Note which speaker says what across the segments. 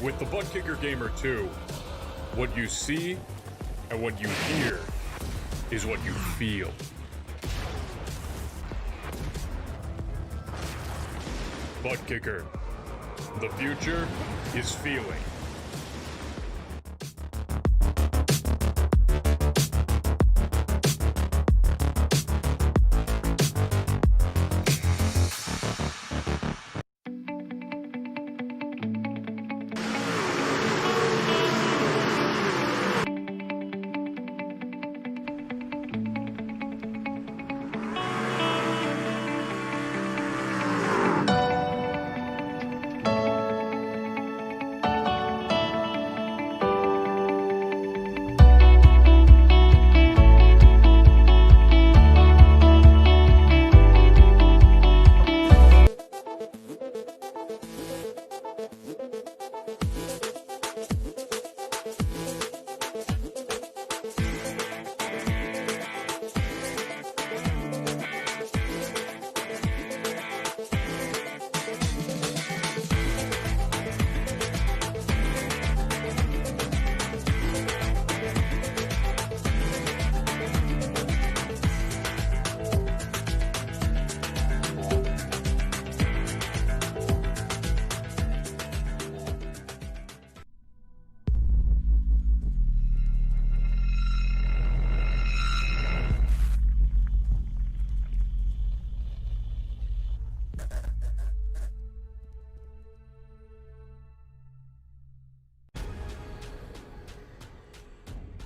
Speaker 1: With the Butt Kicker Gamer 2, what you see and what you hear is what you feel. Butt Kicker. The future is feeling.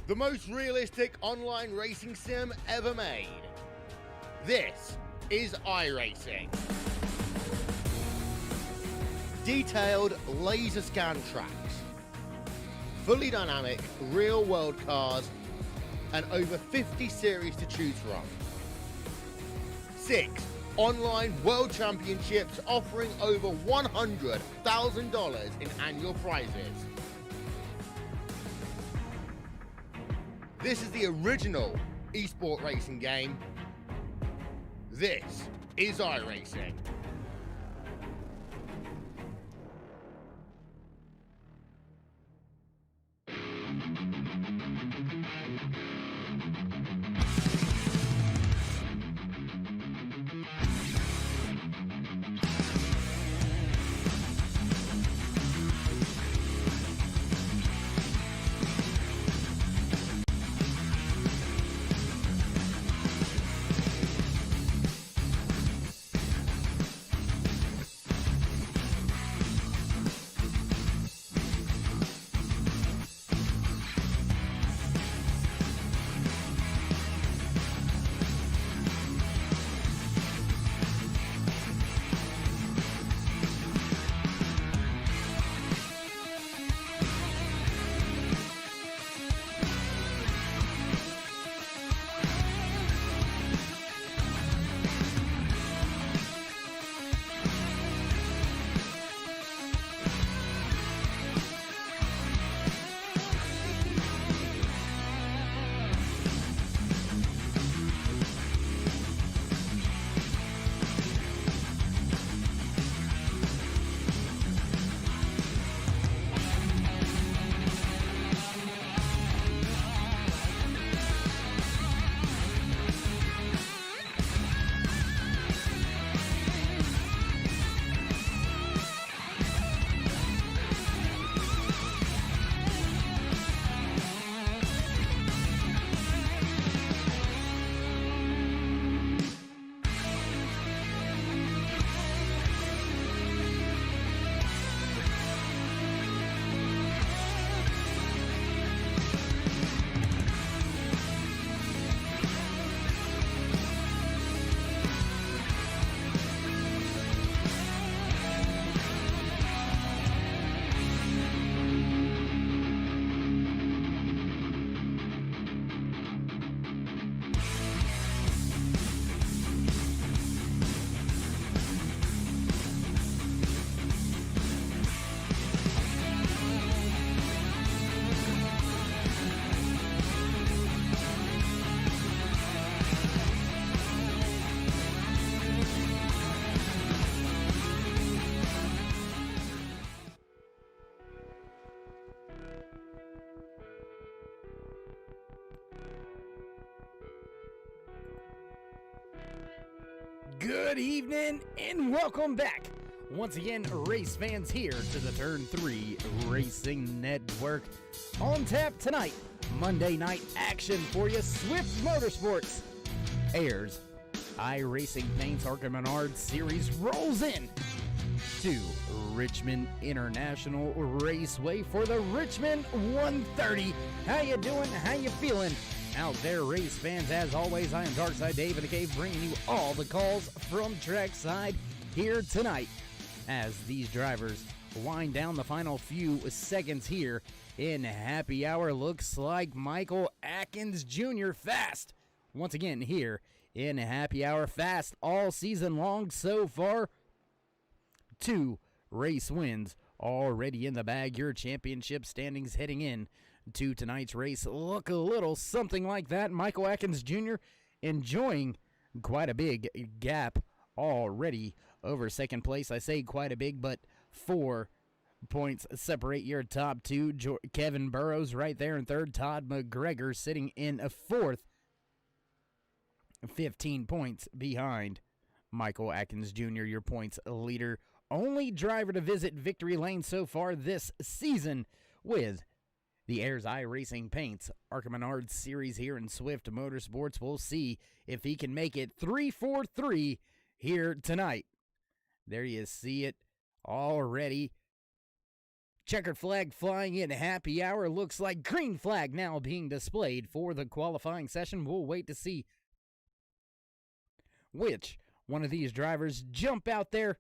Speaker 2: The most realistic online racing sim ever made. This is iRacing. Detailed laser scan tracks, fully dynamic real world cars, and over 50 series to choose from. 6 online world championships offering over $100,000 in annual prizes. This is the original esport racing game. This is iRacing.
Speaker 3: Good evening and welcome back. Once again, race fans, here to the Turn 3 Racing Network. On tap tonight, Monday night action for you, Swift Motorsports. AYERS, iRacingPaints Arca Menards series rolls in to Richmond International Raceway for the Richmond 130. How you doing? How you feeling out there, race fans? As always, I am Darkside Dave in the Cave, bringing you all the calls from trackside here tonight as these drivers wind down the final few seconds here in happy hour. Looks like Michael Atkins Jr. fast once again here in happy hour, fast all season long so far. 2 race wins already in the bag. Your championship standings heading in to tonight's race look a little something like that. Michael Atkins Jr. enjoying quite a big gap already over second place. I say quite a big, but 4 points separate your top 2. Kevin Burrows right there in third. Todd McGregor sitting in a fourth, 15 points behind Michael Atkins Jr., your points leader. Only driver to visit victory lane so far this season with the AYERS iRacingPaints Arca Menards series here in Swift Motorsports. We'll see if he can make it 3-4-3 here tonight. There you see it already. Checkered flag flying in happy hour. Looks like green flag now being displayed for the qualifying session. We'll wait to see which one of these drivers jump out there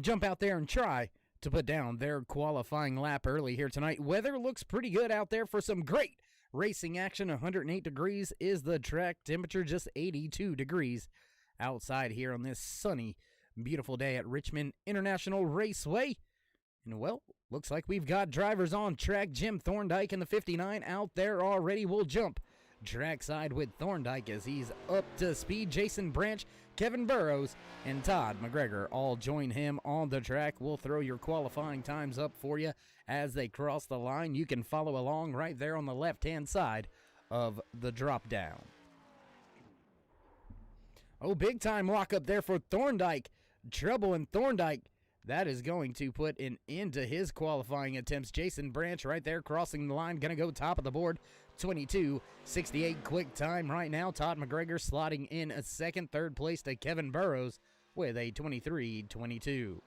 Speaker 3: jump out there and try to put down their qualifying lap early here tonight. Weather looks pretty good out there for some great racing action. 108 degrees is the track temperature, just 82 degrees outside here on this sunny, beautiful day at Richmond International Raceway. And, well, looks like we've got drivers on track. Jim Thorndike in the 59 out there already. Will jump trackside with Thorndike as he's up to speed. Jason Branch, Kevin Burrows, and Todd McGregor all join him on the track. We'll throw your qualifying times up for you as they cross the line. You can follow along right there on the left-hand side of the drop-down. Oh, big-time lock up there for Thorndike. Trouble in Thorndike. That is going to put an end to his qualifying attempts. Jason Branch right there crossing the line. Going to go top of the board. 22:68 quick time right now. Todd McGregor slotting in a second. Third place to Kevin Burrows with a 23:22.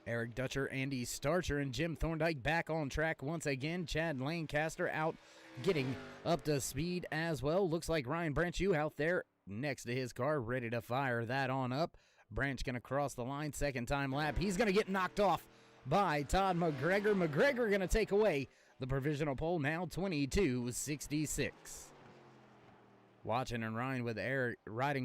Speaker 3: Eric Dutcher, Andy Starcher, and Jim Thorndike back on track once again. Chad Lancaster out getting up to speed as well. Looks like Ryan Branch, you out there next to his car, ready to fire that on up. Branch going to cross the line, second time lap. He's going to get knocked off by Todd McGregor. McGregor going to take away the provisional pole now, 22:66. Watching and riding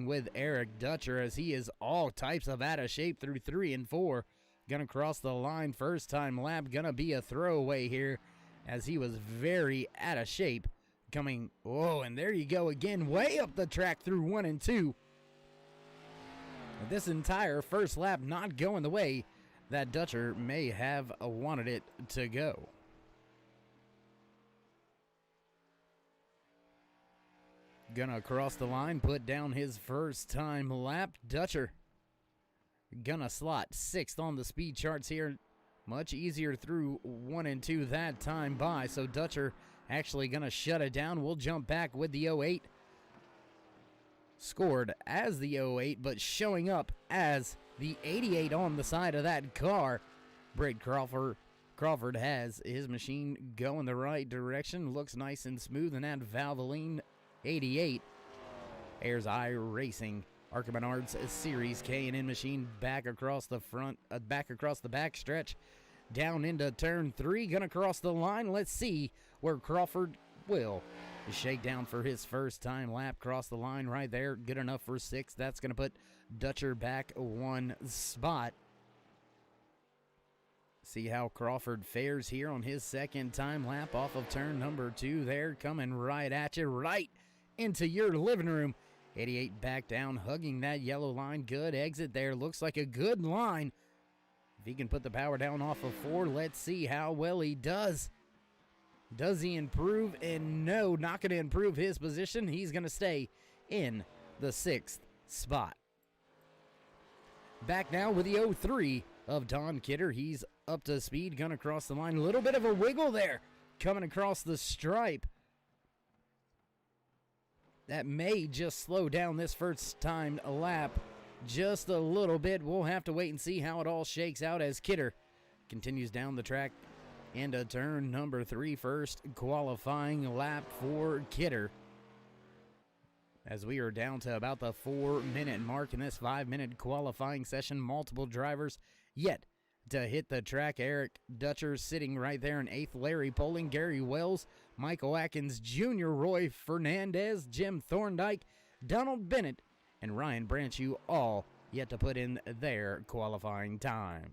Speaker 3: with Eric Dutcher as he is all types of out of shape through 3 and 4. Going to cross the line, first time lap. Going to be a throwaway here as he was very out of shape. Coming, oh, and there you go again, way up the track through 1 and 2. This entire first lap not going the way that Dutcher may have wanted it to go. Gonna cross the line, put down his first time lap. Dutcher gonna slot 6th on the speed charts here. Much easier through 1 and 2 that time by, so Dutcher actually gonna shut it down. We'll jump back with the 08. Scored as the 08, but showing up as the 88 on the side of that car. Britt Crawford has his machine going the right direction. Looks nice and smooth in that Valvoline 88. AYERS iRacing Arca Menards Series K&N machine back across the front, back across the back stretch, down into turn 3. Gonna cross the line. Let's see where Crawford will shake down for his first time lap. Cross the line right there. Good enough for 6th. That's going to put Dutcher back 1 spot. See how Crawford fares here on his second time lap off of turn number 2 there. Coming right at you, right into your living room. 88 back down, hugging that yellow line. Good exit there. Looks like a good line. If he can put the power down off of 4, let's see how well he does. Does he improve? And no, not going to improve his position. He's going to stay in the 6th spot. Back now with the 03 of Don Kidder. He's up to speed, gonna cross the line. A little bit of a wiggle there, coming across the stripe. That may just slow down this first time lap just a little bit. We'll have to wait and see how it all shakes out as Kidder continues down the track into turn number 3, first qualifying lap for Kidder. As we are down to about the 4-minute mark in this 5-minute qualifying session. Multiple drivers yet to hit the track. Eric Dutcher sitting right there in 8th. Larry Poling, Gary Wells, Michael Atkins Jr., Roy Fernandez, Jim Thorndike, Donald Bennett, and Ryan Branchew all yet to put in their qualifying time.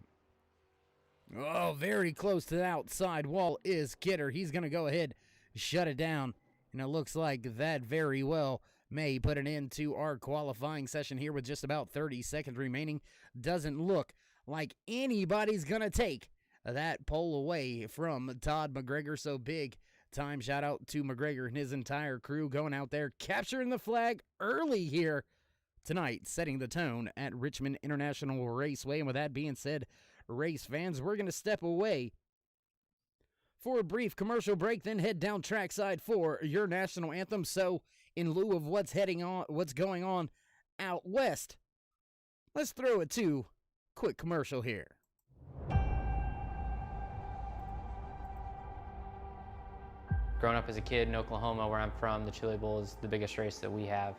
Speaker 3: Oh, very close to the outside wall is Kidder. He's going to go ahead, shut it down, and it looks like that very well may put an end to our qualifying session here with just about 30 seconds remaining. Doesn't look like anybody's going to take that pole away from Todd McGregor, so big time shout out to McGregor and his entire crew going out there, capturing the flag early here tonight, setting the tone at Richmond International Raceway. And with that being said, race fans, we're going to step away for a brief commercial break, then head down trackside for your national anthem. So in lieu of what's going on out west, let's throw it to quick commercial here.
Speaker 4: Growing up as a kid in Oklahoma, where I'm from, the Chili Bowl is the biggest race that we have.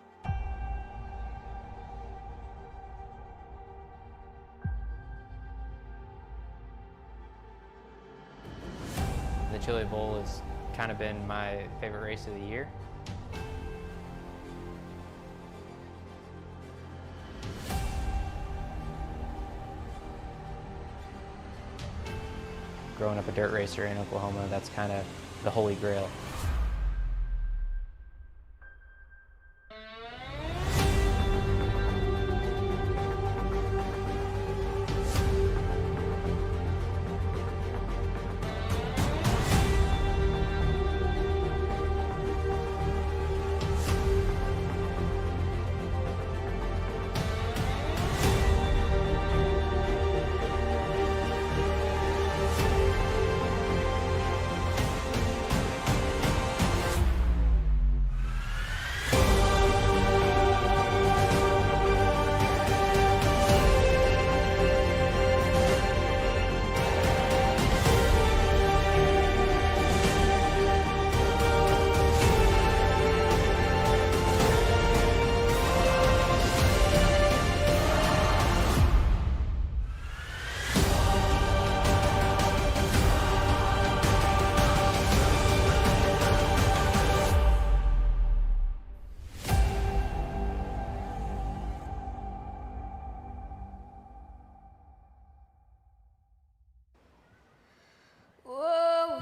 Speaker 4: The Chili Bowl has kind of been my favorite race of the year. Growing up a dirt racer in Oklahoma, that's kind of the holy grail.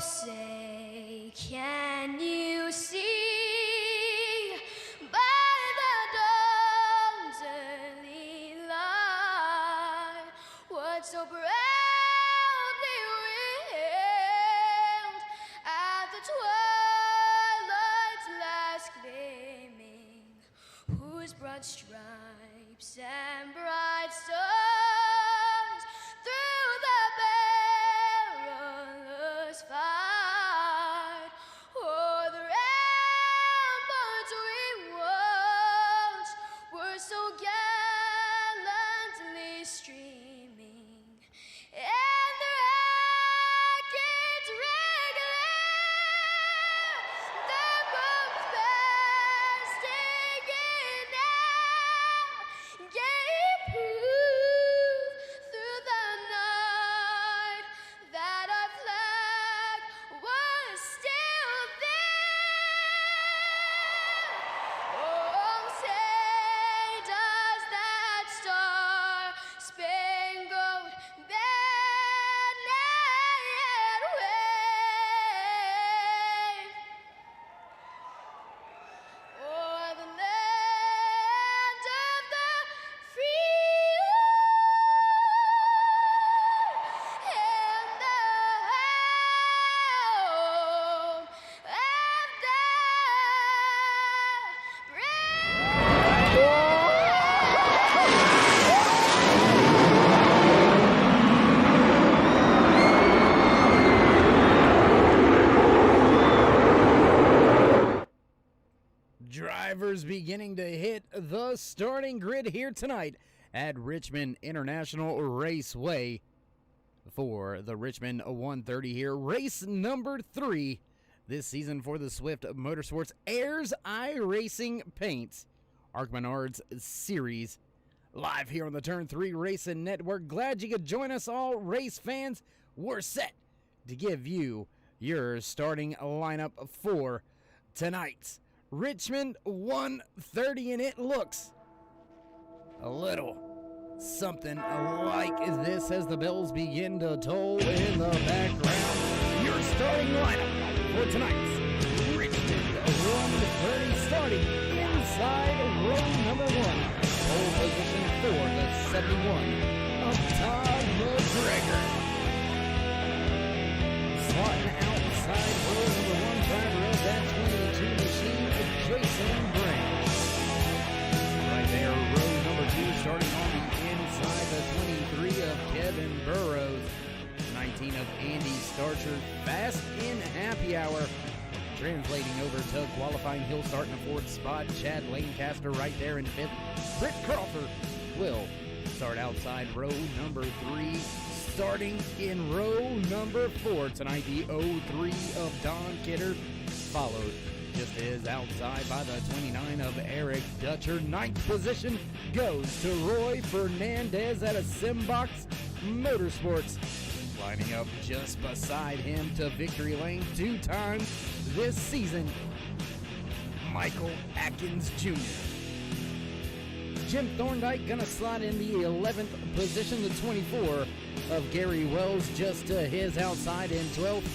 Speaker 5: Say, can you see by the dawn's early light what so proudly wailed at the twilight's last gleaming, whose broad stripes and bright stars through the perilous fight o'er the ramparts we watched were so gallantly streaming, and the rockets regular, the bombs bursting in air, gave proof
Speaker 3: beginning to hit the starting grid here tonight at Richmond International Raceway for the Richmond 130 here. Race number 3 this season for the Swift Motorsports AYERS iRacingPaints Arca Menards Series. Live here on the Turn 3 Racing Network. Glad you could join us all, race fans. We're set to give you your starting lineup for tonight's Richmond 130, and it looks a little something like this as the bells begin to toll in the background. Your starting lineup for tonight's Richmond 130, starting inside row number 1. Pole position for the 71 of Todd McGregor. Slotting outside row number 1, driver of that 22 machine, Jason Branch. Right there, row number 2, starting on the inside, the 23 of Kevin Burrows. 19 of Andy Starcher, fast in happy hour. Translating over to qualifying, he'll start in the 4th spot. Chad Lancaster right there in 5th. Britt Crawford will start outside row number 3. Starting in row number 4 tonight, the 03 of Don Kidder, followed just as outside by the 29 of Eric Dutcher. 9th position goes to Roy Fernandez at a Simbox Motorsports. Lining up just beside him to victory lane 2 times this season, Michael Atkins Jr. Jim Thorndike gonna slot in the 11th position, the 24 of Gary Wells just to his outside in 12th.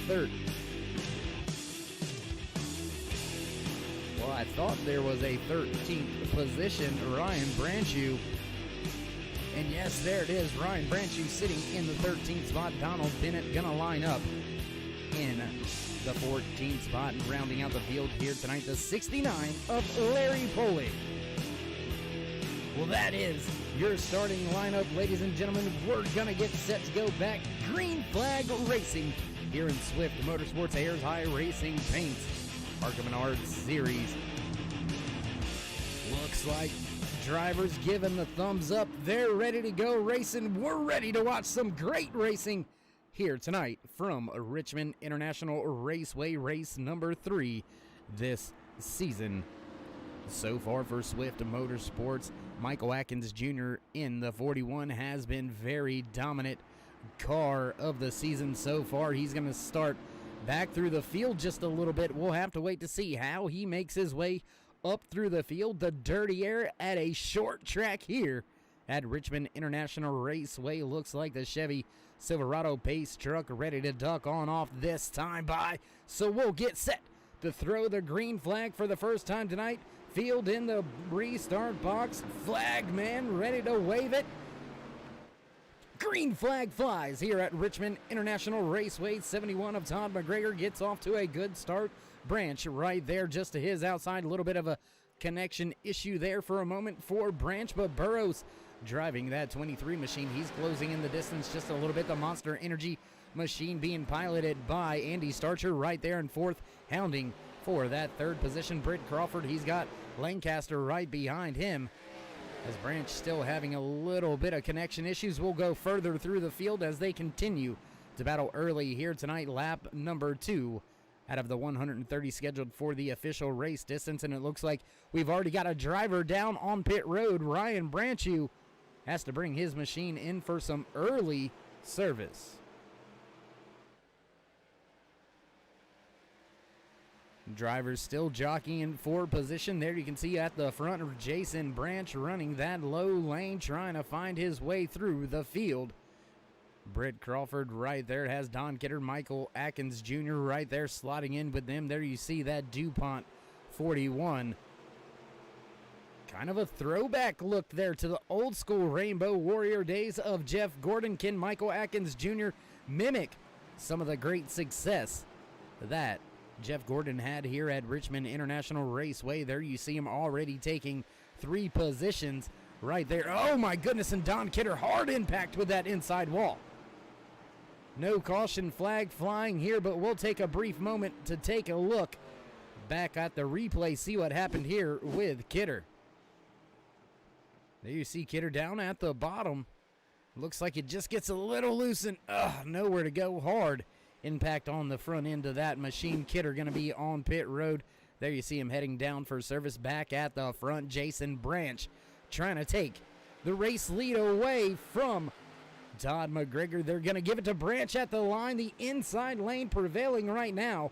Speaker 3: 3rd. Well, I thought there was a 13th position, Ryan Branchew. And yes, there it is, Ryan Branchew sitting in the 13th spot. Donald Bennett gonna line up in the 14th spot, and rounding out the field here tonight, the 69 of Larry Poley. Well, that is your starting lineup, ladies and gentlemen. We're gonna get set to go back. Green flag racing here in Swift Motorsports AYERS iRacingPaints Arca Menards Series. Looks like drivers giving the thumbs up. They're ready to go racing. We're ready to watch some great racing here tonight from Richmond International Raceway, race number 3 this season. So far for Swift Motorsports, Michael Atkins Jr. in the 41 has been very dominant car of the season so far. He's going to start back through the field just a little bit. We'll have to wait to see how he makes his way up through the field. The dirty air at a short track here at Richmond International Raceway. Looks like the Chevy Silverado pace truck ready to duck on off this time by. So we'll get set to throw the green flag for the first time tonight. Field in the restart box. Flag man ready to wave it. Green flag flies here at Richmond International Raceway. 71 of Todd McGregor gets off to a good start. Branch right there just to his outside. A little bit of a connection issue there for a moment for Branch, but Burrows driving that 23 machine. He's closing in the distance just a little bit. The Monster Energy machine being piloted by Andy Starcher right there in 4th, hounding for that 3rd position. Britt Crawford, he's got Lancaster right behind him. As Branch still having a little bit of connection issues, we'll go further through the field as they continue to battle early here tonight. Lap number 2 out of the 130 scheduled for the official race distance, and it looks like we've already got a driver down on pit road. Ryan Branchew has to bring his machine in for some early service. Drivers still jockeying for position. There you can see at the front of Jason Branch running that low lane, trying to find his way through the field. Britt Crawford right there has Don Kidder, Michael Atkins Jr. right there slotting in with them. There you see that DuPont 41. Kind of a throwback look there to the old school Rainbow Warrior days of Jeff Gordon. Can Michael Atkins Jr. mimic some of the great success that Jeff Gordon had here at Richmond International Raceway? There you see him already taking 3 positions right there. Oh my goodness, and Don Kidder, hard impact with that inside wall. No caution flag flying here, but we'll take a brief moment to take a look back at the replay, see what happened here with Kidder. There you see Kidder down at the bottom. Looks like it just gets a little loose and nowhere to go. Hard impact on the front end of that machine. Kidder going to be on pit road. There you see him heading down for service. Back at the front, Jason Branch trying to take the race lead away from Todd McGregor. They're going to give it to Branch at the line. The inside lane prevailing right now.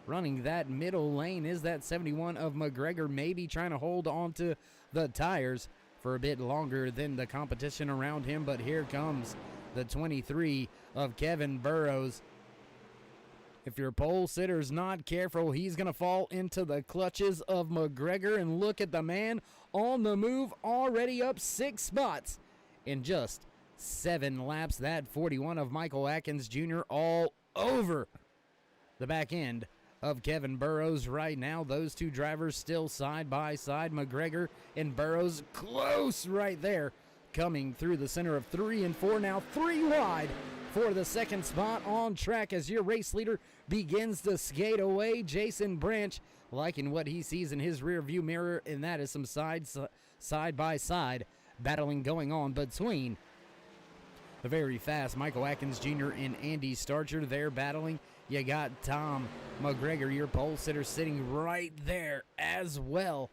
Speaker 3: Running that middle lane is that 71 of McGregor, maybe trying to hold on to the tires for a bit longer than the competition around him. But here comes the 23 of Kevin Burrows. If your pole sitter's not careful, he's going to fall into the clutches of McGregor. And look at the man on the move, already up 6 spots in just 7 laps. That 41 of Michael Atkins Jr. all over the back end of Kevin Burrows right now. Those two drivers still side by side. McGregor and Burrows close right there, coming through the center of 3 and 4. Now 3 wide for the second spot on track as your race leader begins to skate away. Jason Branch liking what he sees in his rear view mirror, and that is some side by side battling going on between the very fast Michael Atkins Jr. and Andy Starcher. They're battling. You got Tom McGregor, your pole sitter, sitting right there as well.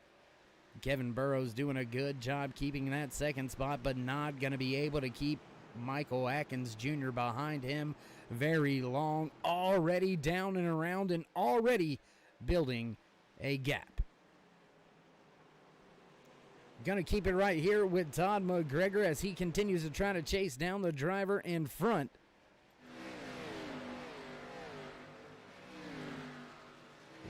Speaker 3: Kevin Burrows doing a good job keeping that second spot, but not going to be able to keep Michael Atkins Jr. behind him very long. Already down and around and already building a gap. Going to keep it right here with Todd McGregor as he continues to try to chase down the driver in front.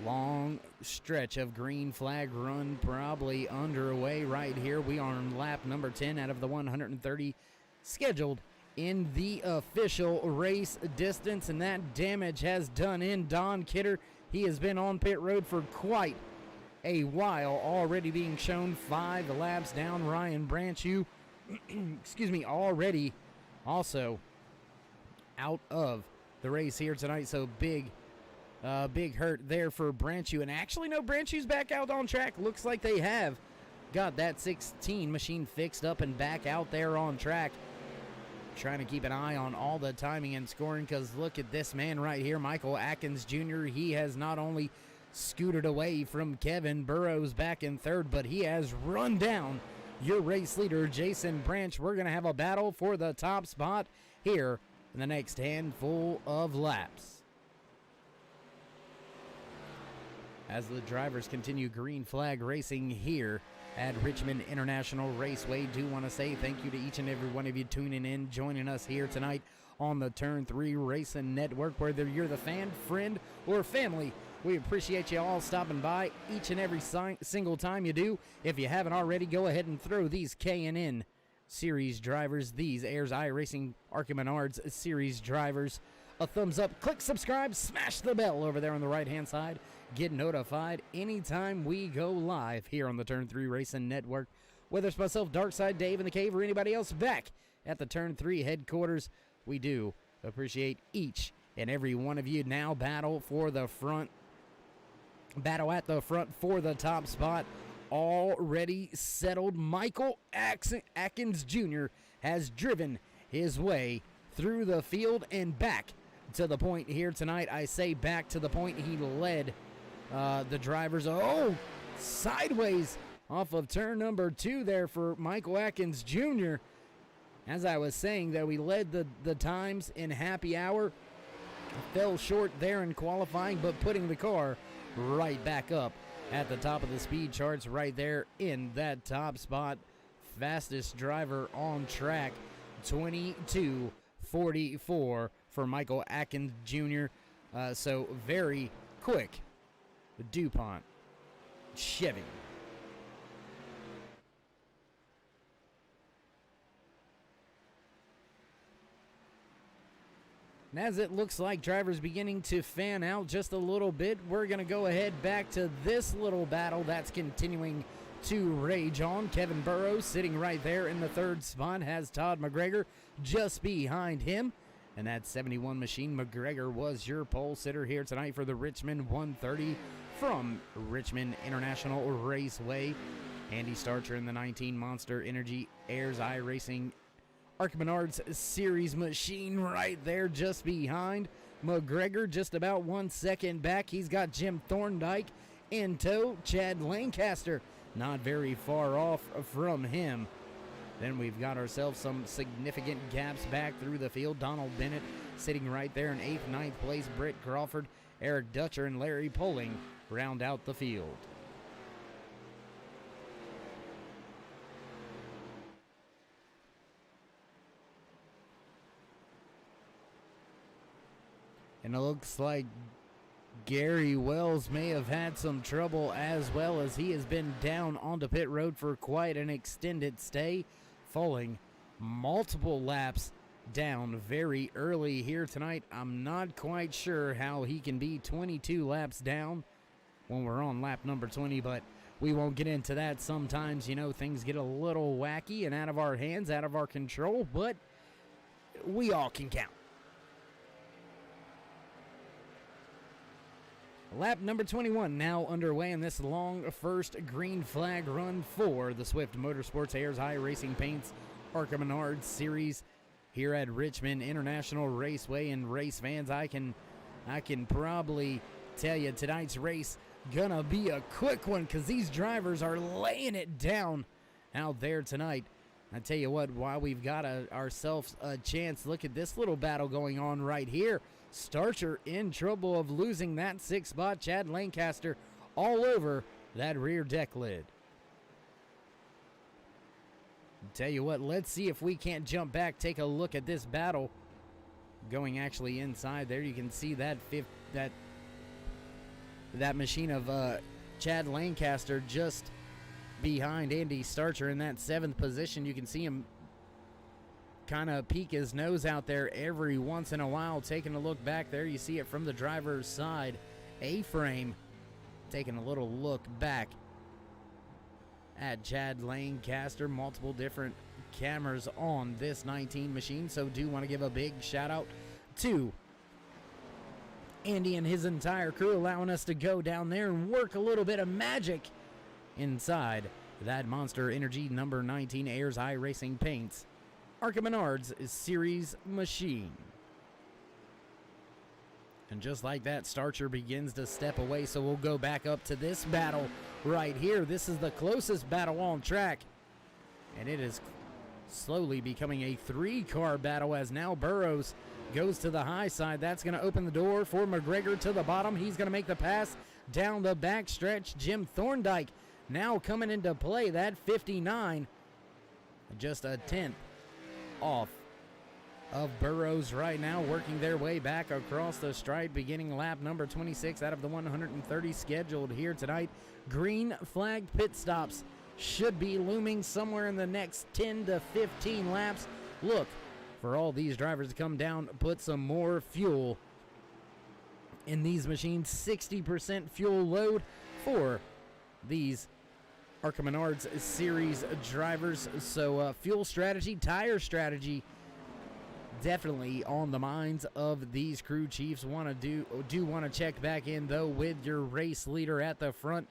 Speaker 3: Long stretch of green flag run probably underway right here. We are on lap number 10 out of the 130 scheduled in the official race distance, and that damage has done in Don Kidder. He has been on pit road for quite a while, already being shown 5 laps down. Ryan Branchew, already also out of the race here tonight, so big hurt there for Branchew. And actually, no, Branchew's back out on track. Looks like they have got that 16 machine fixed up and back out there on track. Trying to keep an eye on all the timing and scoring, because look at this man right here, Michael Atkins Jr. He has not only scooted away from Kevin Burrows back in third, but he has run down your race leader, Jason Branch. We're going to have a battle for the top spot here in the next handful of laps. As the drivers continue green flag racing here at Richmond International Raceway, do want to say thank you to each and every one of you tuning in, joining us here tonight on the Turn 3 Racing Network. Whether you're the fan, friend, or family, we appreciate you all stopping by each and every single time you do. If you haven't already, go ahead and throw these K&N Series drivers, these AYERS iRacing Arca Menards Series drivers, a thumbs up. Click subscribe, smash the bell over there on the right-hand side. Get notified anytime we go live here on the Turn 3 Racing Network. Whether it's myself, Darkside Dave in the Cave, or anybody else back at the Turn 3 headquarters, we do appreciate each and every one of you. Now battle at the front for the top spot. Already settled. Michael Atkins Jr. has driven his way through the field and back to the point here tonight. I say back to the point he led the drivers. Oh, sideways off of turn number 2 there for Michael Atkins Jr. As I was saying, that we led the times in happy hour. Fell short there in qualifying, but putting the car right back up at the top of the speed charts right there in that top spot. Fastest driver on track, 22:44 for Michael Atkins Jr. So very quick DuPont Chevy. And as it looks like drivers beginning to fan out just a little bit, we're going to go ahead back to this little battle that's continuing to rage on. Kevin Burrows sitting right there in the third spot, has Todd McGregor just behind him. And that 71 machine, McGregor, was your pole sitter here tonight for the Richmond 130 from Richmond International Raceway. Andy Starcher in the 19 Monster Energy AYERS iRacing Arca Menards Series machine right there just behind McGregor, just about 1 second back. He's got Jim Thorndike in tow. Chad Lancaster not very far off from him. Then we've got ourselves some significant gaps back through the field. Donald Bennett sitting right there in 8th, 9th place. Britt Crawford, Eric Dutcher, and Larry Poling round out the field. And it looks like Gary Wells may have had some trouble as well, as he has been down onto pit road for quite an extended stay, falling multiple laps down very early here tonight. I'm not quite sure how he can be 22 laps down when we're on lap number 20, but we won't get into that. Sometimes, you know, things get a little wacky and out of our hands, out of our control, but we all can count. Lap number 21 now underway in this long first green flag run for the Swift Motorsports AYERS iRacingPaints Arca Menards Series here at Richmond International Raceway. And race fans, I can probably tell you tonight's race gonna be a quick one, because these drivers are laying it down out there tonight. I tell you what, while we've got ourselves a chance, look at this little battle going on right here. Starcher in trouble of losing that 6th spot. Chad Lancaster all over that rear deck lid. Tell you what, let's see if we can't jump back, take a look at this battle going actually inside there. You can see that that machine of Chad Lancaster just behind Andy Starcher in that 7th position. You can see him kind of peek his nose out there every once in a while. Taking a look back there, you see it from the driver's side. A-frame taking a little look back at Chad Lancaster. Multiple different cameras on this 19 machine, so do want to give a big shout out to Andy and his entire crew, allowing us to go down there and work a little bit of magic inside that Monster Energy number 19 AYERS iRacingPaints Arca Menards Series machine. And just like that, Starcher begins to step away, so we'll go back up to this battle right here. This is the closest battle on track, and it is slowly becoming a 3-car battle, as now Burrows goes to the high side. That's going to open the door for McGregor to the bottom. He's going to make the pass down the back stretch. Jim Thorndike now coming into play. That 59, just a 10th off of Burrows right now, working their way back across the stripe, beginning lap number 26 out of the 130 scheduled here tonight. Green flag pit stops should be looming somewhere in the next 10 to 15 laps. Look for all these drivers to come down, put some more fuel in these machines. 60% fuel load for these Arca Menards Series drivers. So fuel strategy, tire strategy, definitely on the minds of these crew chiefs. Want to do want to check back in though with your race leader at the front.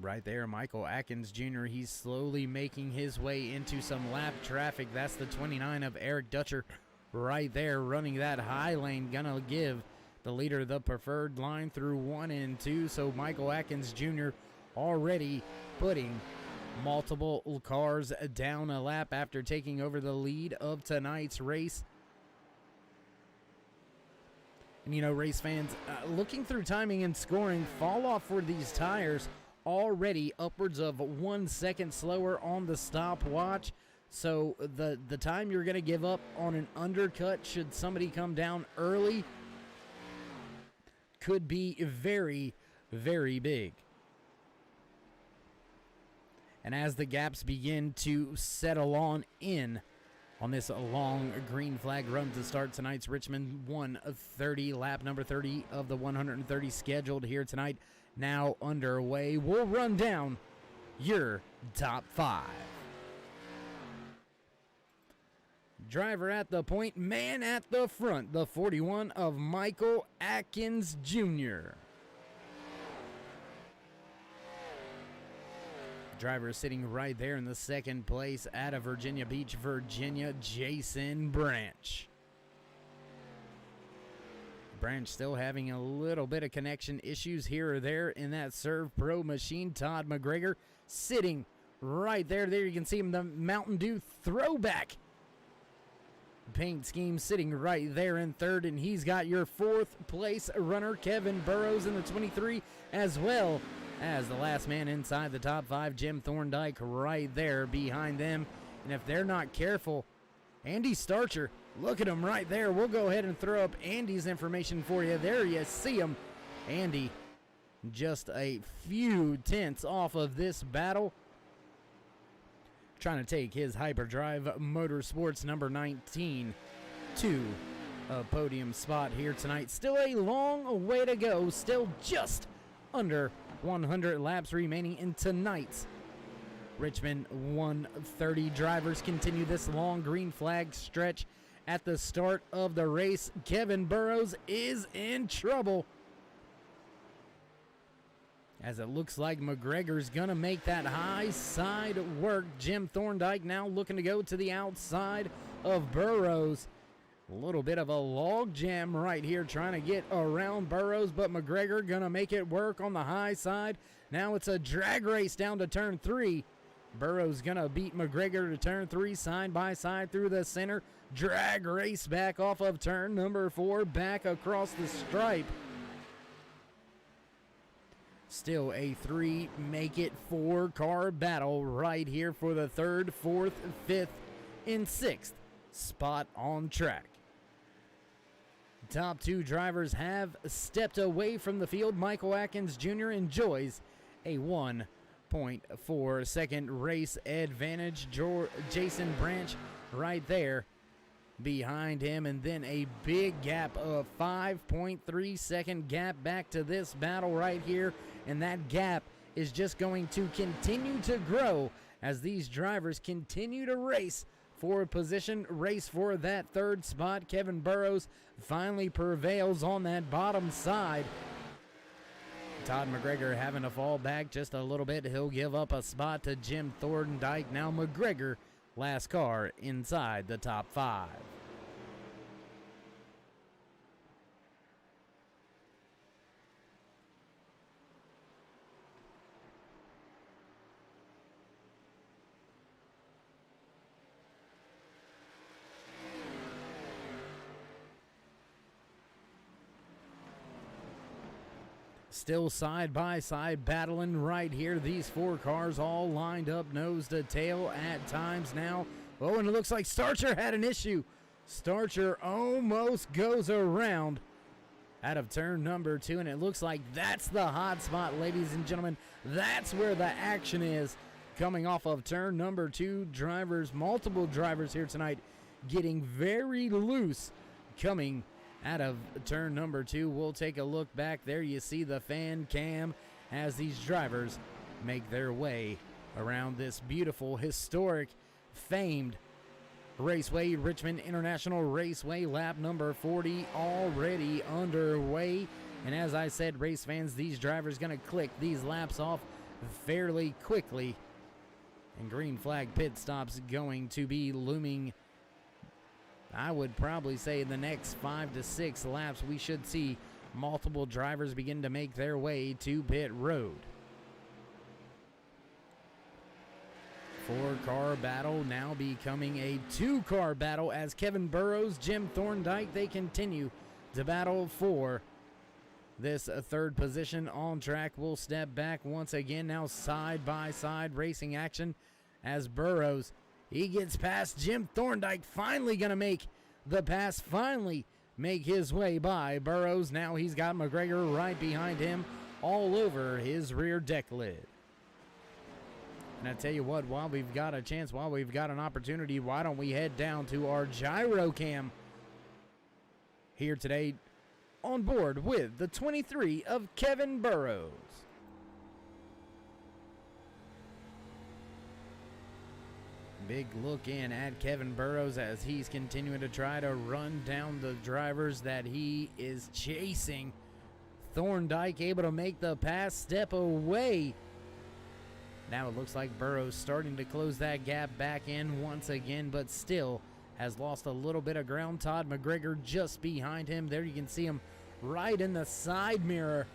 Speaker 3: Right there, Michael Atkins Jr. He's slowly making his way into some lap traffic. That's the 29 of Eric Dutcher right there, running that high lane. Gonna give the leader the preferred line through 1 and 2. So Michael Atkins Jr. already putting multiple cars down a lap after taking over the lead of tonight's race. And you know, race fans, looking through timing and scoring, fall off for these tires already upwards of 1 second slower on the stopwatch. So the time you're going to give up on an undercut should somebody come down early could be very, very big. And as the gaps begin to settle on this long green flag run to start tonight's Richmond 130, lap number 30 of the 130 scheduled here tonight, now underway. We'll run down your top 5. driver at the point, man at the front, the 41 of Michael Atkins Jr. Driver sitting right there in the second place out of Virginia Beach, Virginia, Jason Branch. Branch still having a little bit of connection issues here or there in that Serve Pro machine. Todd McGregor sitting right there. There you can see him, the Mountain Dew throwback paint scheme sitting right there in third, and he's got your fourth place runner, Kevin Burrows, in the 23, as well as the last man inside the top 5, Jim Thorndike, right there behind them. And if they're not careful, Andy Starcher, look at him right there. We'll go ahead and throw up Andy's information for you. There you see him. Andy just a few tenths off of this battle, trying to take his Hyperdrive Motorsports number 19 to a podium spot here tonight. Still a long way to go. Still just under 100 laps remaining in tonight's Richmond 130. Drivers continue this long green flag stretch at the start of the race. Kevin Burrows is in trouble, as it looks like McGregor's going to make that high side work. Jim Thorndike now looking to go to the outside of Burrows. A little bit of a log jam right here trying to get around Burrows, but McGregor going to make it work on the high side. Now it's a drag race down to turn 3. Burrows going to beat McGregor to turn 3 side by side through the center. Drag race back off of turn number 4, back across the stripe. Still a 3 make it 4 car battle right here for the 3rd, 4th, 5th, and 6th spot on track. Top 2 drivers have stepped away from the field. Michael Atkins Jr. enjoys a 1.4 second race advantage. Jason Branch right there behind him, and then a big gap of 5.3 second gap back to this battle right here, and that gap is just going to continue to grow as these drivers continue to race for a position, race for that 3rd spot. Kevin Burrows finally prevails on that bottom side. Todd McGregor having to fall back just a little bit. He'll give up a spot to Jim Thorndike. Now McGregor, last car inside the top 5. Still side by side battling right here. These 4 cars all lined up nose to tail at times now. Oh, and it looks like Starcher had an issue. Starcher almost goes around out of turn number 2, and it looks like that's the hot spot, ladies and gentlemen. That's where the action is coming off of turn number 2. Drivers, multiple drivers here tonight getting very loose coming out of turn number 2. We'll take a look back. There you see the fan cam as these drivers make their way around this beautiful, historic, famed raceway. Richmond International Raceway, lap number 40 already underway. And as I said, race fans, these drivers going to click these laps off fairly quickly. And green flag pit stops going to be looming. I would probably say in the next 5 to 6 laps, we should see multiple drivers begin to make their way to pit road. 4-car battle now becoming a 2-car battle as Kevin Burrows, Jim Thorndike, they continue to battle for this 3rd position on track. We'll step back once again now, side by side racing action as Burrows, he gets past Jim Thorndike, finally going to make the pass, finally make his way by Burrows. Now he's got McGregor right behind him, all over his rear deck lid. And I tell you what, while we've got a chance, while we've got an opportunity, why don't we head down to our gyro cam here today on board with the 23 of Kevin Burrows. Big look in at Kevin Burrows as he's continuing to try to run down the drivers that he is chasing. Thorndike able to make the pass, step away. Now it looks like Burrows starting to close that gap back in once again, but still has lost a little bit of ground. Todd McGregor just behind him. There you can see him right in the side mirror,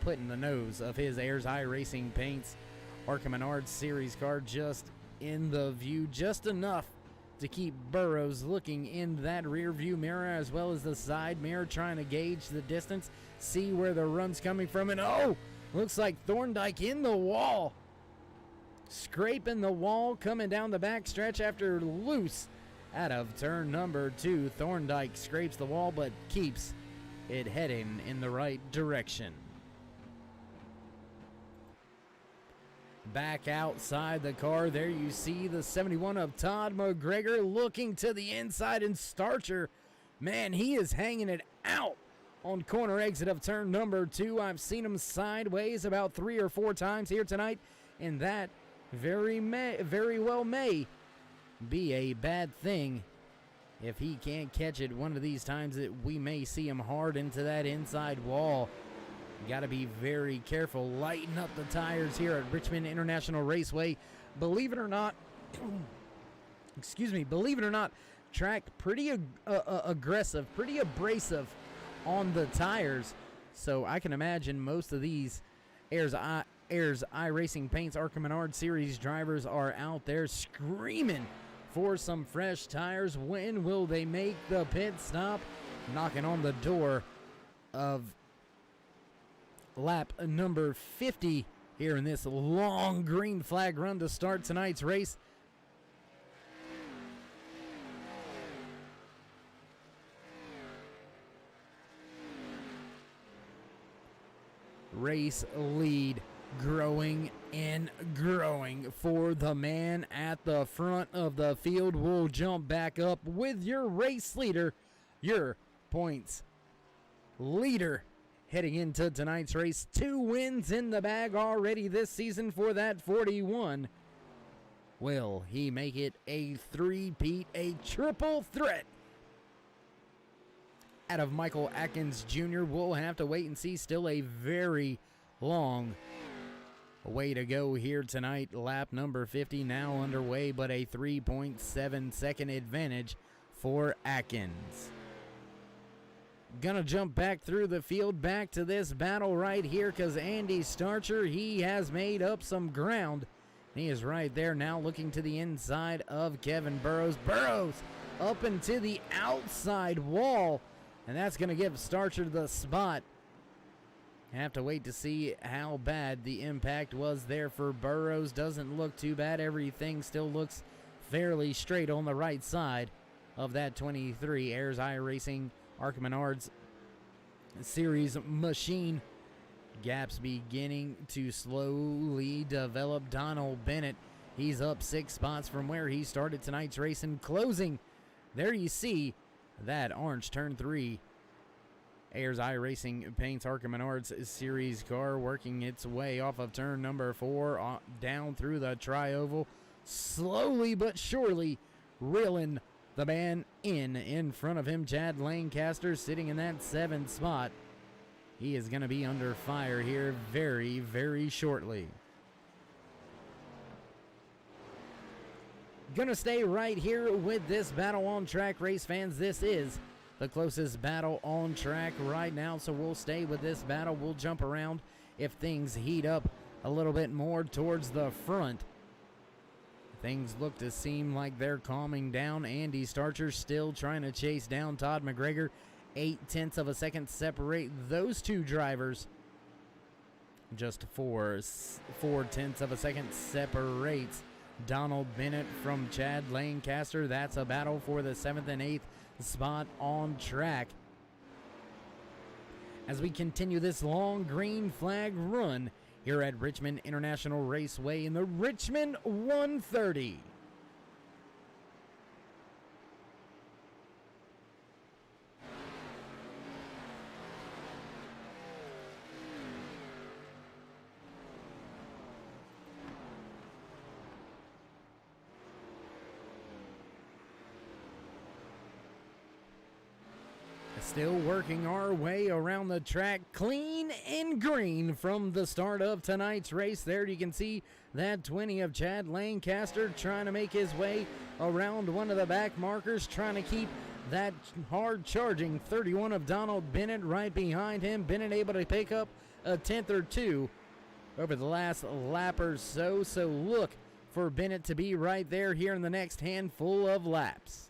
Speaker 3: putting the nose of his AYERS iRacingPaints Arca Menards series car just in the view, just enough to keep Burrows looking in that rear view mirror as well as the side mirror, trying to gauge the distance, see where the run's coming from, and oh, looks like Thorndike in the wall. Scraping the wall, coming down the back stretch after loose out of turn number 2. Thorndike scrapes the wall but keeps it heading in the right direction. Back outside the car, there you see the 71 of Todd McGregor looking to the inside, and Starcher, man, he is hanging it out on corner exit of turn number 2. I've seen him sideways about 3 or 4 times here tonight, and that very well may be a bad thing. If he can't catch it one of these times, we may see him hard into that inside wall. Got to be very careful. Lighten up the tires here at Richmond International Raceway. Believe it or not, track pretty aggressive, pretty abrasive on the tires. So I can imagine most of these AYERS iRacingPaints Arca Menards Series drivers are out there screaming for some fresh tires. When will they make the pit stop? Knocking on the door of lap number 50 here in this long green flag run to start tonight's race. Race lead growing and growing for the man at the front of the field. We'll jump back up with your race leader, your points leader, heading into tonight's race. 2 wins in the bag already this season for that 41. Will he make it a three-peat, a triple threat out of Michael Atkins Jr.? We'll have to wait and see. Still a very long way to go here tonight. Lap number 50 now underway, but a 3.7 second advantage for Atkins. Gonna jump back through the field, back to this battle right here, because Andy Starcher, he has made up some ground. He is right there now looking to the inside of Kevin Burrows. Burrows up into the outside wall, and that's going to give Starcher the spot. Have to wait to see how bad the impact was there for Burrows. Doesn't look too bad. Everything still looks fairly straight on the right side of that 23 AYERS iRacing Arca Menards Series machine. Gaps beginning to slowly develop. Donald Bennett, he's up 6 spots from where he started tonight's race, and closing. There you see that orange turn 3 AYERS iRacingPaints Arca Menards Series car working its way off of turn number 4 down through the tri-oval, slowly but surely reeling the man in front of him. Chad Lancaster sitting in that 7th spot. He is going to be under fire here very, very shortly. Gonna stay right here with this battle on track, race fans. This is the closest battle on track right now, so we'll stay with this battle. We'll jump around if things heat up a little bit more towards the front. Things look to seem like they're calming down. Andy Starcher still trying to chase down Todd McGregor. 0.8 of a second separate those two drivers. Just 4.4 of a second separates Donald Bennett from Chad Lancaster. That's a battle for the 7th and 8th spot on track. As we continue this long green flag run here at Richmond International Raceway in the Richmond 130. Still working our way around the track, clean and green from the start of tonight's race. There you can see that 20 of Chad Lancaster trying to make his way around one of the back markers, trying to keep that hard-charging 31 of Donald Bennett right behind him. Bennett able to pick up a tenth or two over the last lap or so. So look for Bennett to be right there here in the next handful of laps.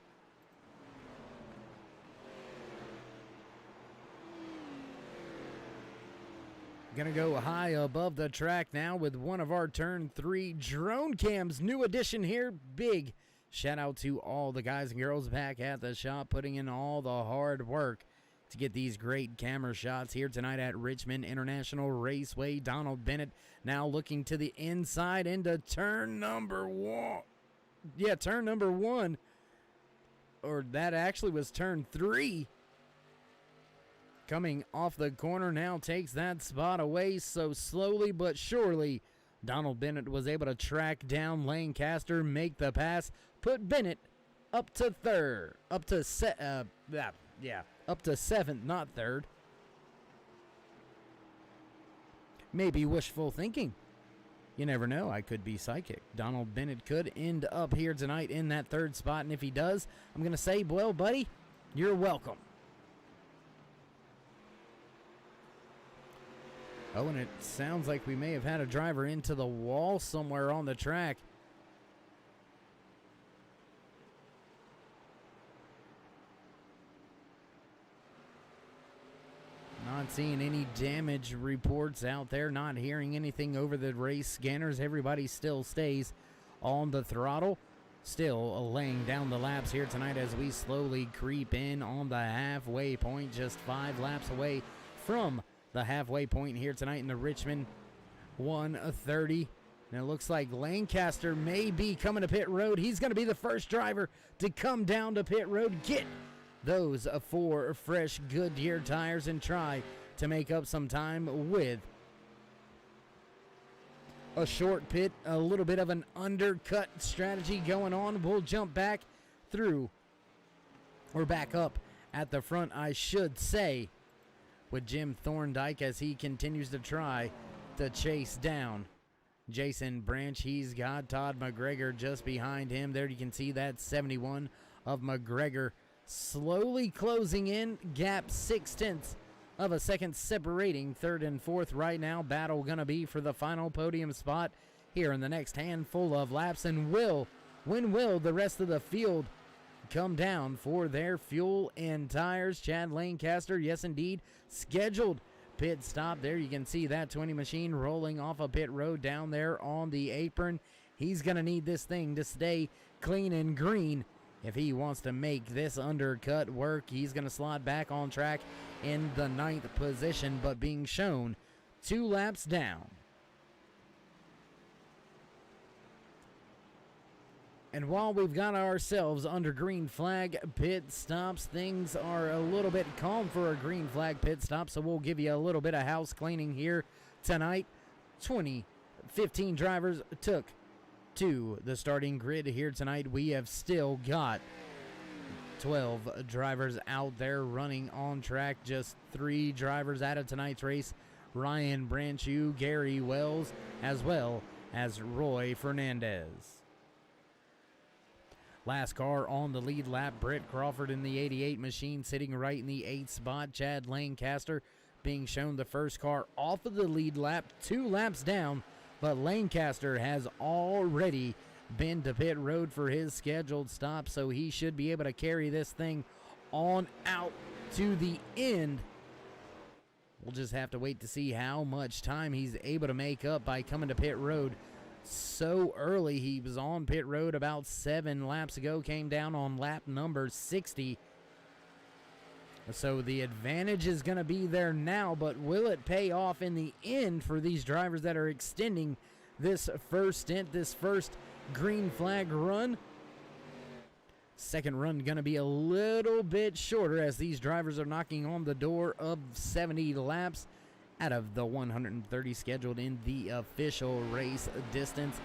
Speaker 3: Gonna go high above the track now with one of our turn 3 drone cams. New addition here. Big shout out to all the guys and girls back at the shop putting in all the hard work to get these great camera shots here tonight at Richmond International Raceway. Donald Bennett now looking to the inside into turn number 1. Yeah, turn number 1. Or that actually was turn 3. Coming off the corner now takes that spot away, so slowly but surely Donald Bennett was able to track down Lancaster, make the pass, put Bennett up to third, up to seventh, not third. Maybe wishful thinking. You never know, I could be psychic. Donald Bennett could end up here tonight in that third spot, and if he does, I'm going to say, well, buddy, you're welcome. Oh, and it sounds like we may have had a driver into the wall somewhere on the track. Not seeing any damage reports out there. Not hearing anything over the race scanners. Everybody still stays on the throttle. Still laying down the laps here tonight as we slowly creep in on the halfway point. Just 5 laps away from the halfway point here tonight in the Richmond 130. And it looks like Lancaster may be coming to pit road. He's going to be the first driver to come down to pit road, get those 4 fresh Goodyear tires, and try to make up some time with a short pit, a little bit of an undercut strategy going on. We'll jump back through, or back up at the front, I should say, with Jim Thorndike as he continues to try to chase down Jason Branch. He's got Todd McGregor just behind him. There you can see that 71 of McGregor slowly closing in. Gap 0.6 of a second separating third and fourth right now. Battle gonna be for the final podium spot here in the next handful of laps. And when will the rest of the field come down for their fuel and tires? Chad Lancaster, yes indeed, scheduled pit stop. There you can see that 20 machine rolling off a pit road down there on the apron. He's going to need this thing to stay clean and green if he wants to make this undercut work. He's going to slide back on track in the 9th position, but being shown 2 laps down. And while we've got ourselves under green flag pit stops, things are a little bit calm for a green flag pit stop, so we'll give you a little bit of house cleaning here tonight. 15 drivers took to the starting grid here tonight. We have still got 12 drivers out there running on track. Just 3 drivers out of tonight's race. Ryan Branchew, Gary Wells, as well as Roy Fernandez. Last car on the lead lap, Britt Crawford in the 88 machine sitting right in the 8th spot. Chad Lancaster being shown the first car off of the lead lap, 2 laps down, but Lancaster has already been to pit road for his scheduled stop, so he should be able to carry this thing on out to the end. We'll just have to wait to see how much time he's able to make up by coming to pit road so early. He was on pit road about 7 laps ago, came down on lap number 60. So the advantage is going to be there now, but will it pay off in the end for these drivers that are extending this first stint, this first green flag run? Second run going to be a little bit shorter as these drivers are knocking on the door of 70 laps out of the 130 scheduled in the official race distance.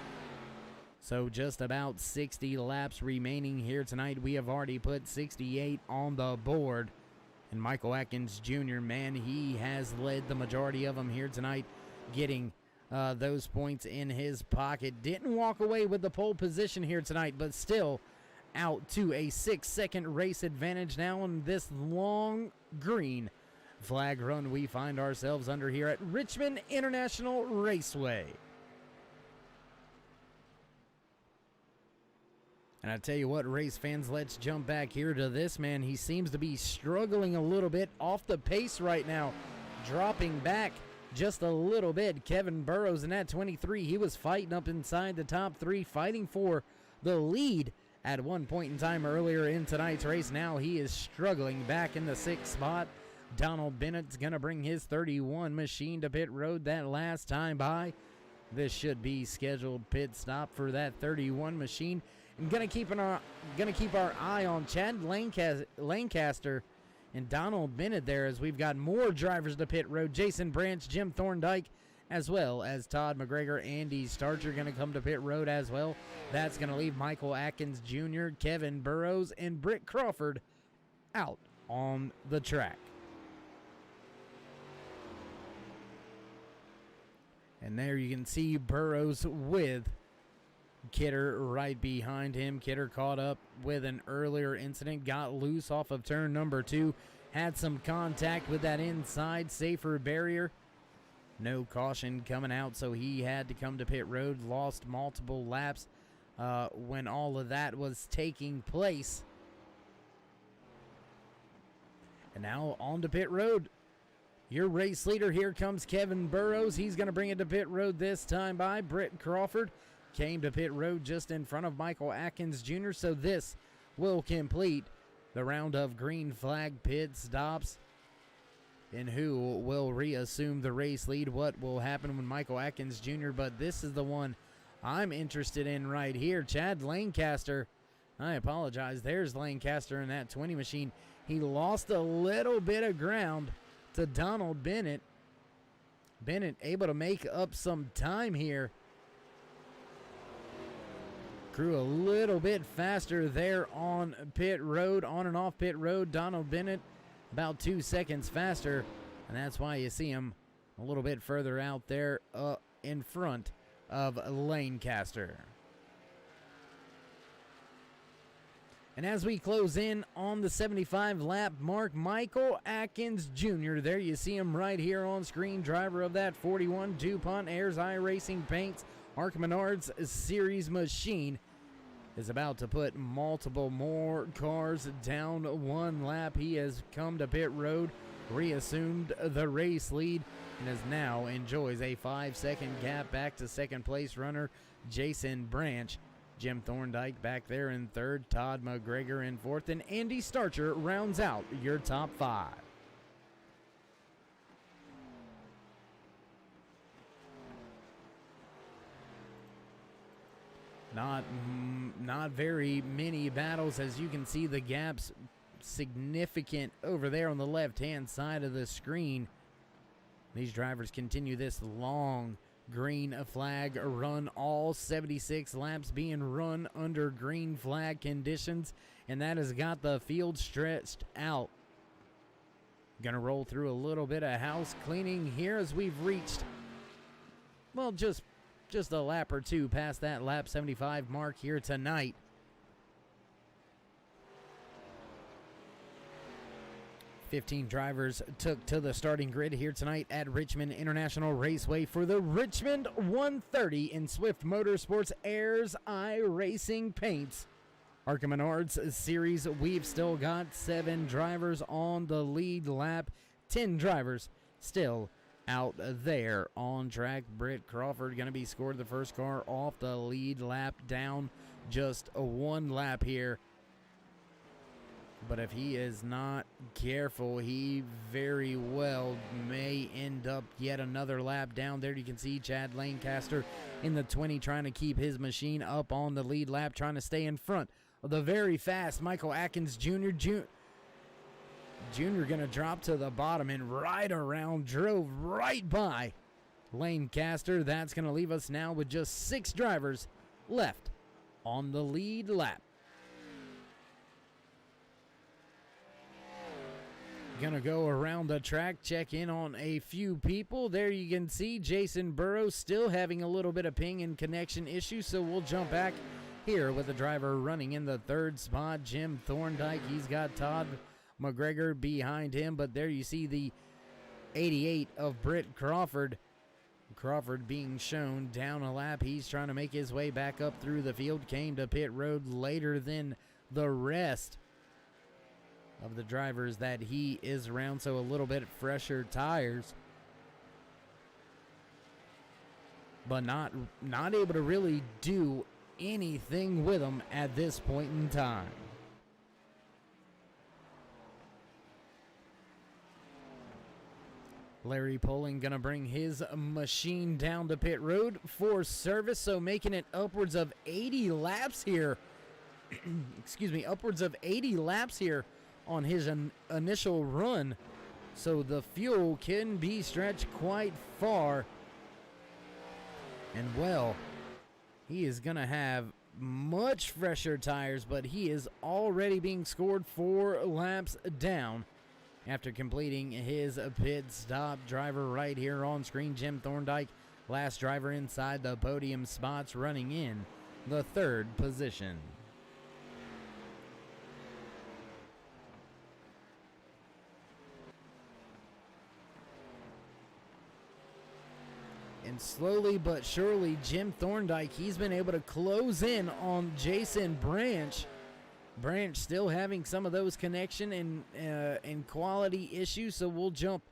Speaker 3: So just about 60 laps remaining here tonight. We have already put 68 on the board. And Michael Atkins Jr., man, he has led the majority of them here tonight, getting those points in his pocket. Didn't walk away with the pole position here tonight, but still out to a 6-second race advantage now on this long green flag run we find ourselves under here at Richmond International Raceway. And I tell you what, race fans, let's jump back here to this man. He seems to be struggling a little bit off the pace right now, dropping back just a little bit. Kevin Burrows in that 23, he was fighting up inside the top 3, fighting for the lead at one point in time earlier in tonight's race. Now he is struggling back in the 6th spot. Donald Bennett's going to bring his 31 machine to pit road that last time by. This should be scheduled pit stop for that 31 machine. I'm gonna keep our eye on Chad Lancaster and Donald Bennett there, as we've got more drivers to pit road. Jason Branch, Jim Thorndike, as well as Todd McGregor, Andy Starcher going to come to pit road as well. That's going to leave Michael Atkins Jr., Kevin Burrows, and Britt Crawford out on the track. And there you can see Burrows with Kidder right behind him. Kidder caught up with an earlier incident, got loose off of turn number 2, had some contact with that inside safer barrier. No caution coming out, so he had to come to pit road, lost multiple laps when all of that was taking place. And now on to pit road. Your race leader, here comes Kevin Burrows. He's going to bring it to pit road this time by. Britt Crawford came to pit road just in front of Michael Atkins Jr., so this will complete the round of green flag pit stops. And who will reassume the race lead? What will happen with Michael Atkins Jr.? But this is the one I'm interested in right here. Chad Lancaster. I apologize. There's Lancaster in that 20 machine. He lost a little bit of ground to Donald Bennett. Bennett able to make up some time here. Grew a little bit faster there on pit road, on and off pit road. Donald Bennett about 2 seconds faster, and that's why you see him a little bit further out there in front of Lancaster. And as we close in on the 75 lap mark, Michael Atkins Jr., there you see him right here on screen, driver of that 41 DuPont AYERS iRacingPaints Arca Menards series machine, is about to put multiple more cars down one lap. He has come to pit road, reassumed the race lead, and is now enjoys a 5-second gap back to second place runner Jason Branch. Jim Thorndike back there in third, Todd McGregor in fourth, and Andy Starcher rounds out your top 5. Not very many battles, as you can see the gaps significant over there on the left-hand side of the screen. These drivers continue this long green flag run, all 76 laps being run under green flag conditions, and that has got the field stretched out. Gonna roll through a little bit of house cleaning here as we've reached, well, just a lap or two past that lap 75 mark here tonight. Fifteen drivers took to the starting grid here tonight at Richmond International Raceway for the Richmond 130 in Swift Motorsports AYERS iRacingPaints Arca Menards series. We've still got 7 drivers on the lead lap, 10 drivers still out there on track. Britt Crawford going to be scored the first car off the lead lap, down just a 1 lap here. But if he is not careful, he very well may end up yet another lap down. There you can see Chad Lancaster in the 20 trying to keep his machine up on the lead lap, trying to stay in front of the very fast Michael Atkins Jr. Jr. going to drop to the bottom and right around, drove right by Lancaster. That's going to leave us now with just 6 drivers left on the lead lap. Gonna go around the track, check in on a few people. There you can see Jason Burrows still having a little bit of ping and connection issues, so we'll jump back here with the driver running in the third spot, Jim Thorndike. He's got Todd McGregor behind him, but there you see the 88 of Britt Crawford. Crawford being shown down a lap. He's trying to make his way back up through the field. Came to pit road later than the rest of the drivers that he is around, so a little bit fresher tires, but not able to really do anything with them at this point in time. Larry Poling gonna bring his machine down to pit road for service, so making it upwards of 80 laps here. Excuse me, upwards of 80 laps here on his initial run, so the fuel can be stretched quite far. And well, he is gonna have much fresher tires, but he is already being scored 4 laps down after completing his pit stop. Driver right here on screen, Jim Thorndike, last driver inside the podium spots, running in the 3rd position. And slowly but surely, Jim Thorndike, he's been able to close in on Jason Branch. Branch still having some of those connection and quality issues, so we'll jump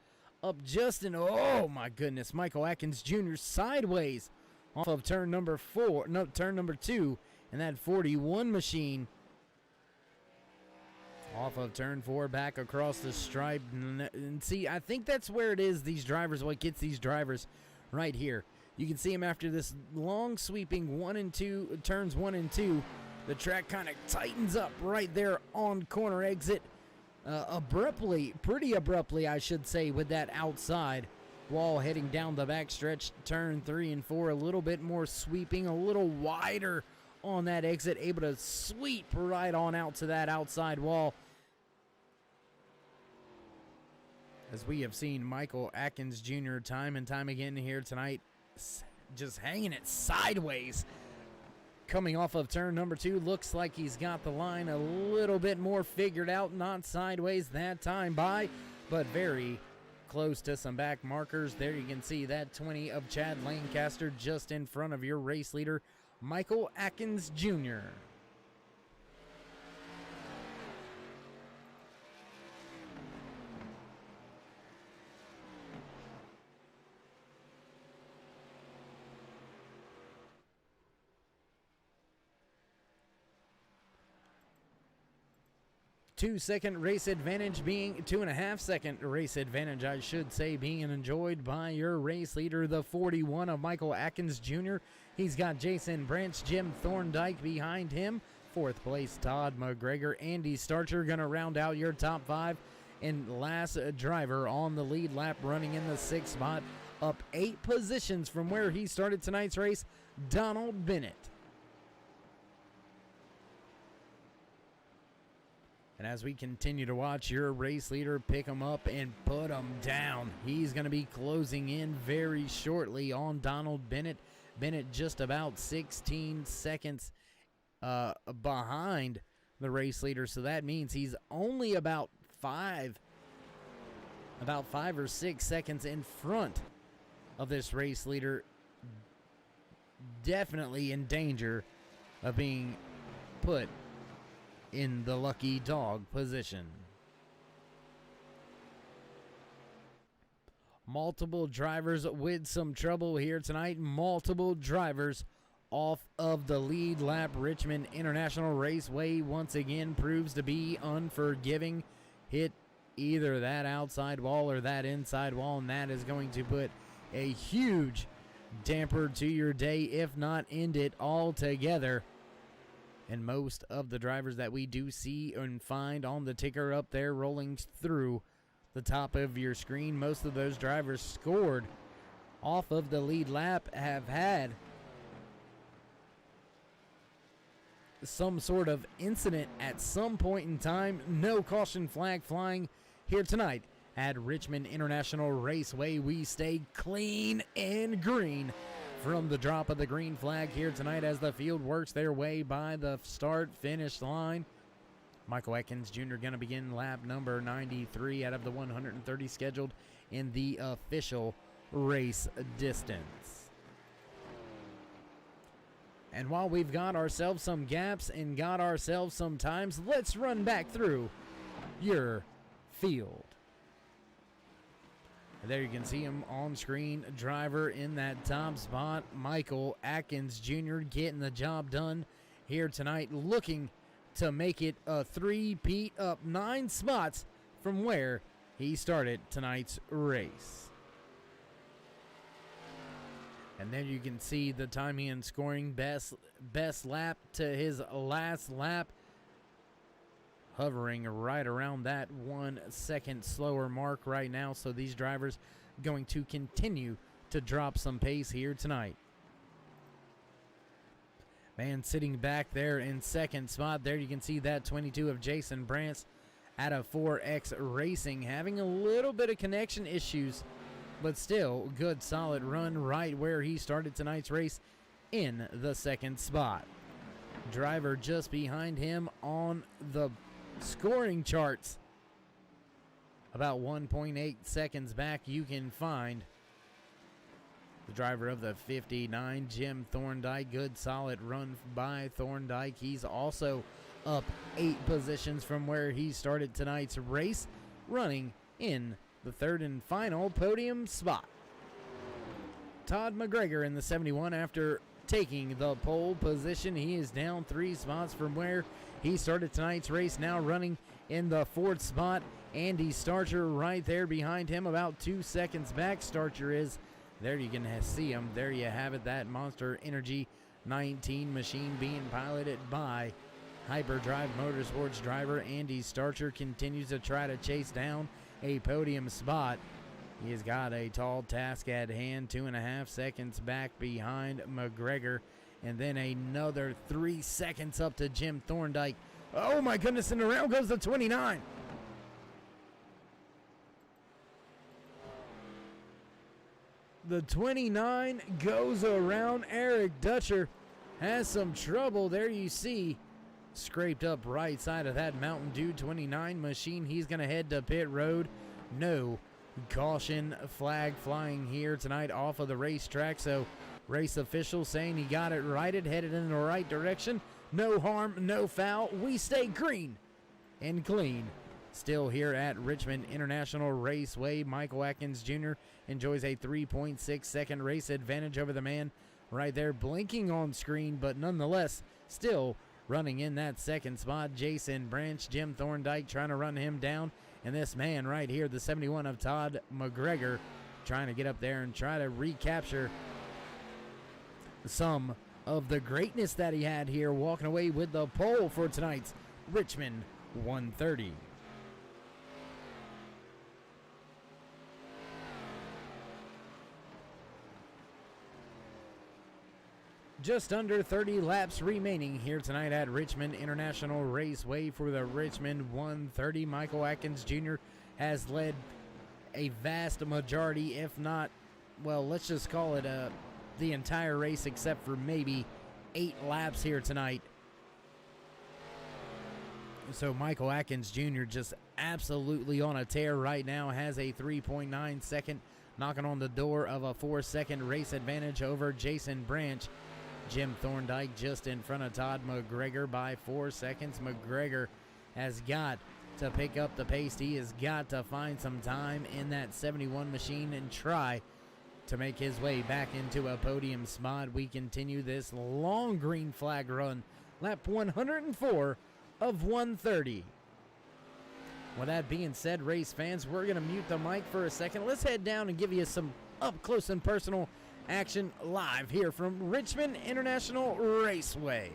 Speaker 3: up just in, oh my goodness, Michael Atkins Jr. sideways off of turn number 2, and that 41 machine off of turn 4 back across the stripe. And see, I think that's where it is, these drivers, what gets these drivers right here. You can see him after this long sweeping turns 1 and 2. The track kind of tightens up right there on corner exit pretty abruptly, I should say, with that outside wall heading down the backstretch. Turn 3 and 4, a little bit more sweeping, a little wider on that exit, able to sweep right on out to that outside wall. As we have seen Michael Atkins Jr. time and time again here tonight, just hanging it sideways. Coming off of turn number 2, looks like he's got the line a little bit more figured out. Not sideways that time by, but very close to some back markers. There you can see that 20 of Chad Lancaster just in front of your race leader, Michael Atkins Jr. 2-second race advantage being 2.5-second race advantage, I should say, being enjoyed by your race leader, the 41 of Michael Atkins Jr. He's got Jason Branch, Jim Thorndike behind him. 4th place, Todd McGregor. Andy Starcher going to round out your top 5. And last driver on the lead lap, running in the 6th spot, up 8 positions from where he started tonight's race, Donald Bennett. And as we continue to watch your race leader pick him up and put him down, he's going to be closing in very shortly on Donald Bennett. Bennett just about 16 seconds behind the race leader, so that means he's only about 5 or 6 seconds in front of this race leader. Definitely in danger of being put in the lucky dog position. Multiple drivers with some trouble here tonight. Multiple drivers off of the lead lap. Richmond International Raceway once again proves to be unforgiving. Hit either that outside wall or that inside wall, and that is going to put a huge damper to your day, if not end it altogether. And most of the drivers that we do see and find on the ticker up there rolling through the top of your screen, most of those drivers scored off of the lead lap have had some sort of incident at some point in time. No caution flag flying here tonight at Richmond International Raceway. We stay clean and green from the drop of the green flag here tonight as the field works their way by the start-finish line. Michael Atkins Jr. going to begin lap number 93 out of the 130 scheduled in the official race distance. And while we've got ourselves some gaps and got ourselves some times, let's run back through your field. There you can see him on screen, driver in that top spot, Michael Atkins Jr. getting the job done here tonight, looking to make it a three-peat, up 9 spots from where he started tonight's race. And then you can see the timing and scoring, best lap to his last lap, hovering right around that 1 second slower mark right now. So these drivers going to continue to drop some pace here tonight. Man sitting back there in second spot. There you can see that 22 of Jason Brantz out of 4X Racing, having a little bit of connection issues, but still good solid run right where he started tonight's race in the second spot. Driver just behind him on the scoring charts, about 1.8 seconds back, you can find the driver of the 59, Jim Thorndike. Good solid run by Thorndike. He's also up 8 positions from where he started tonight's race, running in the third and final podium spot. Todd McGregor in the 71 after taking the pole position. He is down 3 spots from where he started tonight's race, now running in the 4th spot. Andy Starcher right there behind him, about 2 seconds back. Starcher is, there you can see him. There you have it, that Monster Energy 19 machine being piloted by Hyperdrive Motorsports driver Andy Starcher continues to try to chase down a podium spot. He has got a tall task at hand, 2.5 seconds back behind McGregor, and then another 3 seconds up to Jim Thorndike. Oh my goodness, and around goes the 29. The 29 goes around. Eric Dutcher has some trouble. There you see, scraped up right side of that Mountain Dew 29 machine. He's going to head to pit road. No caution flag flying here tonight off of the racetrack, so race official saying he got it righted, headed in the right direction. No harm, no foul. We stay green and clean. Still here at Richmond International Raceway, Michael Atkins Jr. enjoys a 3.6 second race advantage over the man right there blinking on screen, but nonetheless still running in that second spot. Jason Branch, Jim Thorndike trying to run him down, and this man right here, the 71 of Todd McGregor, trying to get up there and try to recapture some of the greatness that he had here, walking away with the pole for tonight's Richmond 130. Just under 30 laps remaining here tonight at Richmond International Raceway for the Richmond 130. Michael Atkins Jr. has led a vast majority, if not, well, let's just call it the entire race except for maybe 8 laps here tonight. So Michael Atkins Jr. just absolutely on a tear right now, has a 3.9 second, knocking on the door of a 4-second race advantage over Jason Branch. Jim Thorndike just in front of Todd McGregor by 4 seconds. McGregor has got to pick up the pace. He has got to find some time in that 71 machine and try to make his way back into a podium spot. We continue this long green flag run, lap 104 of 130. With that being said, race fans, we're going to mute the mic for a second. Let's head down and give you some up close and personal action live here from Richmond International Raceway.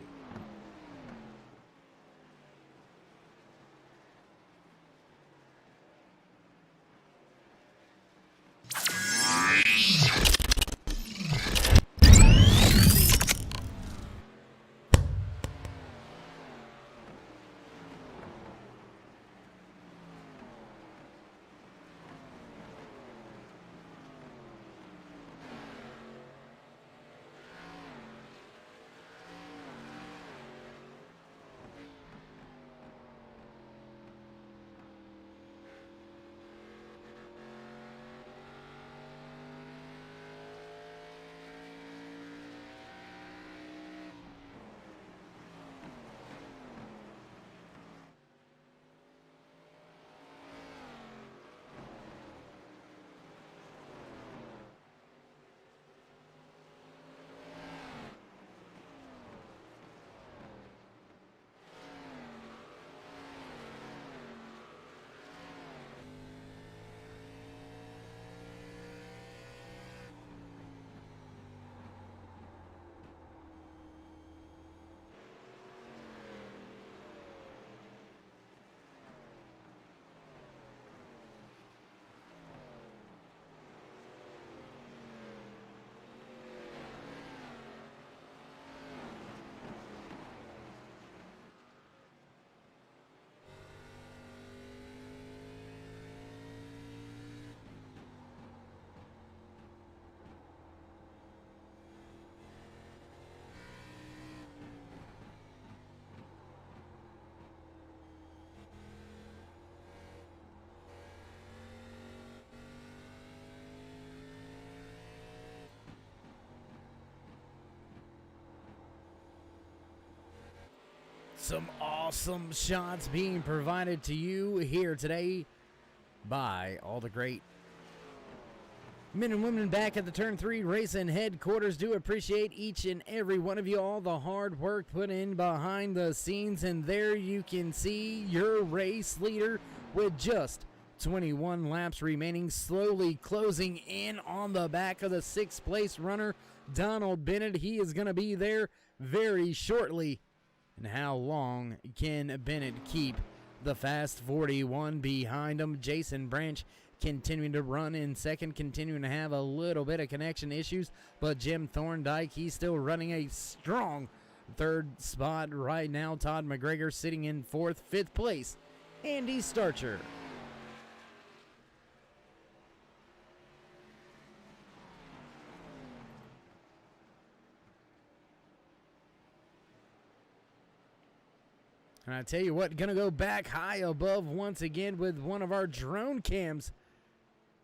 Speaker 3: Some awesome shots being provided to you here today by all the great men and women back at the Turn 3 Racing headquarters. Do appreciate each and every one of you, all the hard work put in behind the scenes. And there you can see your race leader with just 21 laps remaining, slowly closing in on the back of the 6th place runner, Donald Bennett. He is going to be there very shortly. And how long can Bennett keep the fast 41 behind him? Jason Branch continuing to run in second, continuing to have a little bit of connection issues, but Jim Thorndike, he's still running a strong third spot right now. Todd McGregor sitting in fourth. 5th place, Andy Starcher. And I tell you what, gonna go back high above once again with one of our drone cams.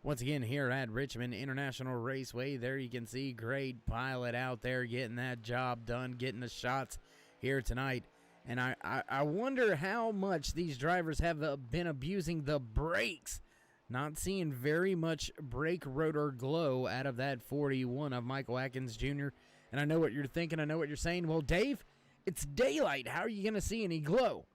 Speaker 3: Once again here at Richmond International Raceway, there you can see great pilot out there getting that job done, getting the shots here tonight. And I wonder how much these drivers have been abusing the brakes. Not seeing very much brake rotor glow out of that 41 of Michael Atkins Jr. And I know what you're thinking, I know what you're saying. Well, Dave, it's daylight. How are you going to see any glow?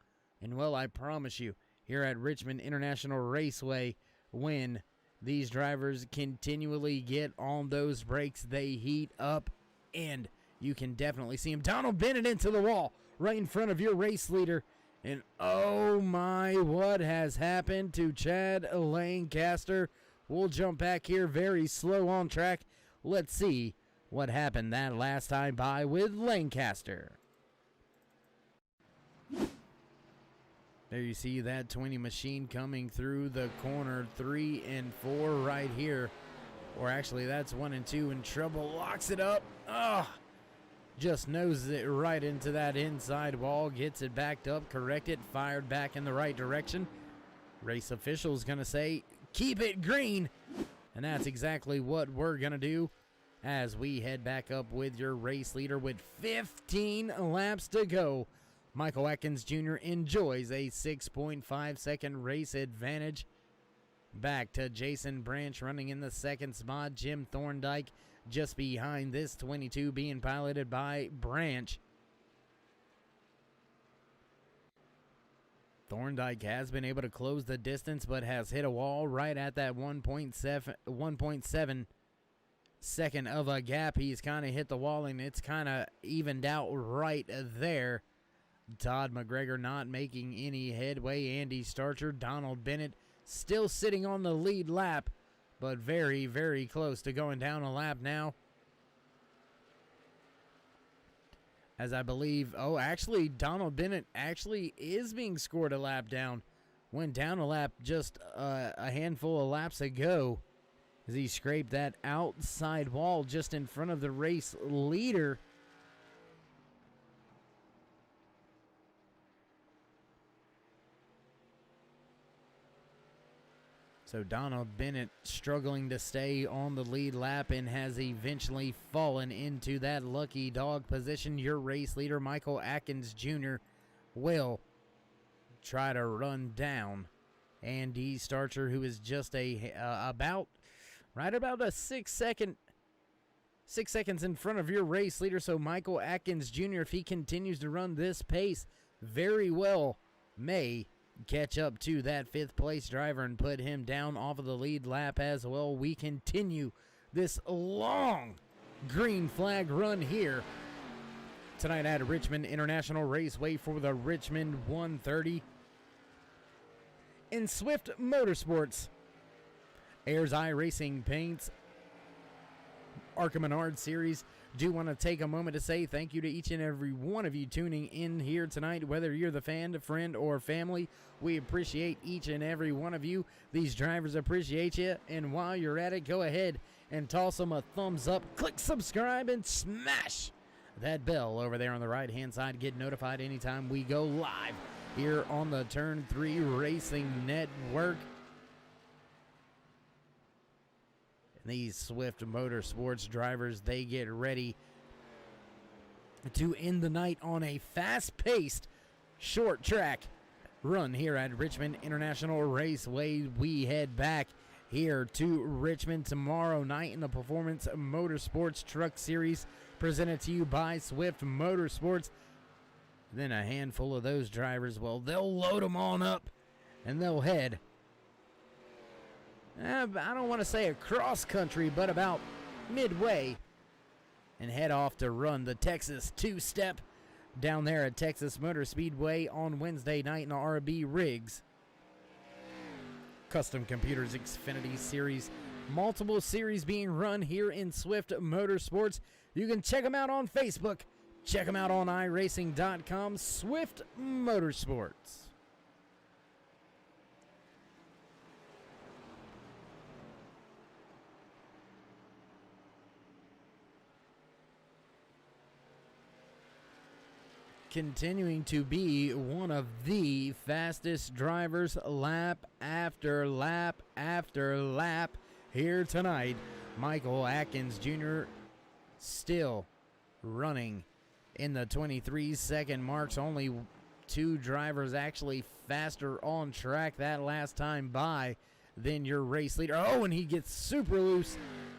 Speaker 3: And well, I promise you, here at Richmond International Raceway, when these drivers continually get on those brakes, they heat up, and you can definitely see him. Donald Bennett into the wall right in front of your race leader. And oh my, what has happened to Chad Lancaster? We'll jump back here very slow on track. Let's see what happened that last time by with Lancaster. There you see that 20 machine coming through the corner 3 and 4 right here. Or actually, that's 1 and 2 in trouble. Locks it up. Just noses it right into that inside wall. Gets it backed up, corrected, fired back in the right direction. Race official's going to say, keep it green. And that's exactly what we're going to do as we head back up with your race leader with 15 laps to go. Michael Atkins Jr. enjoys a 6.5 second race advantage. Back to Jason Branch running in the 2nd spot. Jim Thorndike just behind this 22 being piloted by Branch. Thorndike has been able to close the distance but has hit a wall right at that 1.7 second of a gap. He's kind of hit the wall and it's kind of evened out right there. Todd McGregor not making any headway. Andy Starcher, Donald Bennett still sitting on the lead lap, but very, very close to going down a lap now. As I believe, actually, Donald Bennett actually is being scored a lap down. Went down a lap just a handful of laps ago as he scraped that outside wall just in front of the race leader. So Donald Bennett struggling to stay on the lead lap and has eventually fallen into that lucky dog position. Your race leader, Michael Atkins Jr., will try to run down Andy Starcher, who is just about a 6 seconds in front of your race leader. So Michael Atkins Jr., if he continues to run this pace, very well may catch up to that 5th place driver and put him down off of the lead lap as well. We continue this long green flag run here tonight at Richmond International Raceway for the Richmond 130. In Swift Motorsports, AYERS iRacingPaints, Arca Menards series. Do want to take a moment to say thank you to each and every one of you tuning in here tonight, whether you're the fan, friend, or family. We appreciate each and every one of you. These drivers appreciate you. And while you're at it, go ahead and toss them a thumbs up, click subscribe, and smash that bell over there on the right-hand side. Get notified anytime we go live here on the Turn 3 Racing Network. These Swift Motorsports drivers, they get ready to end the night on a fast-paced short track run here at Richmond International Raceway. We head back here to Richmond tomorrow night in the Performance Motorsports Truck Series presented to you by Swift Motorsports. Then a handful of those drivers, well, they'll load them on up and they'll head, I don't want to say across country, but about midway, and head off to run the Texas two-step down there at Texas Motor Speedway on Wednesday night in the RB Riggs Custom Computers Xfinity Series. Multiple series being run here in Swift Motorsports. You can check them out on Facebook. Check them out on iRacing.com. Swift Motorsports. Continuing to be one of the fastest drivers lap after lap after lap here tonight. Michael Atkins Jr. still running in the 23-second marks. Only two drivers actually faster on track that last time by than your race leader. Oh, and he gets super loose,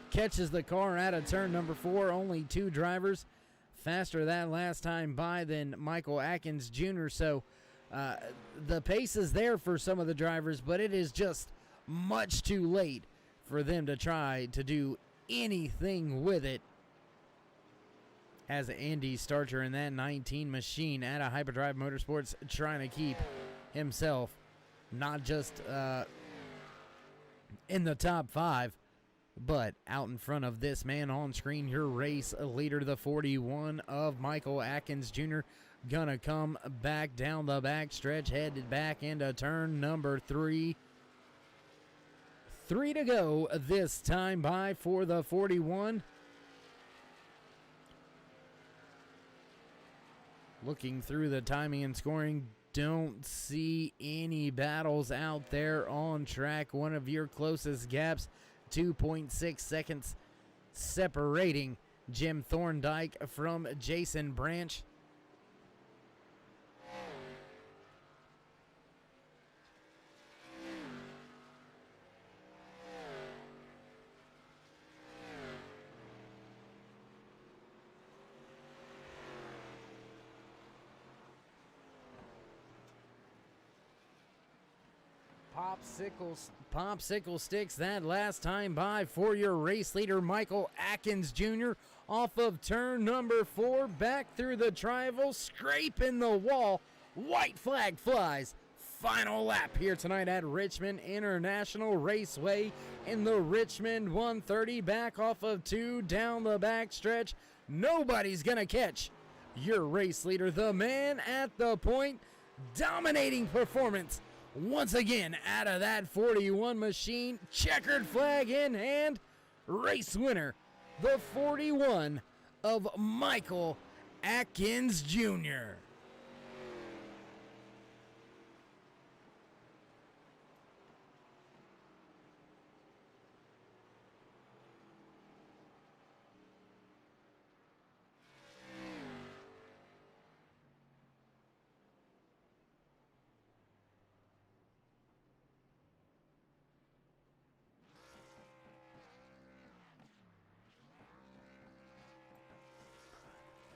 Speaker 3: catches the car out of turn number 4. Only two drivers faster that last time by than Michael Atkins Jr. So the pace is there for some of the drivers, but it is just much too late for them to try to do anything with it. As Andy Starcher in that 19 machine at a Hyperdrive Motorsports trying to keep himself not just in the top 5, but out in front of this man on screen, your race leader, the 41 of Michael Atkins Jr., gonna come back down the back stretch, headed back into turn number 3. 3 to go this time by for the 41. Looking through the timing and scoring, don't see any battles out there on track. One of your closest gaps, 2.6 seconds separating Jim Thorndike from Jason Branch. Popsicle sticks that last time by for your race leader, Michael Atkins Jr. off of turn number 4, back through the tri-oval, scraping the wall. White flag flies. Final lap here tonight at Richmond International Raceway in the Richmond 130, back off of 2 down the back stretch. Nobody's gonna catch your race leader, the man at the point. Dominating performance once again out of that 41 machine. Checkered flag in hand. Race winner, the 41 of Michael Atkins Jr.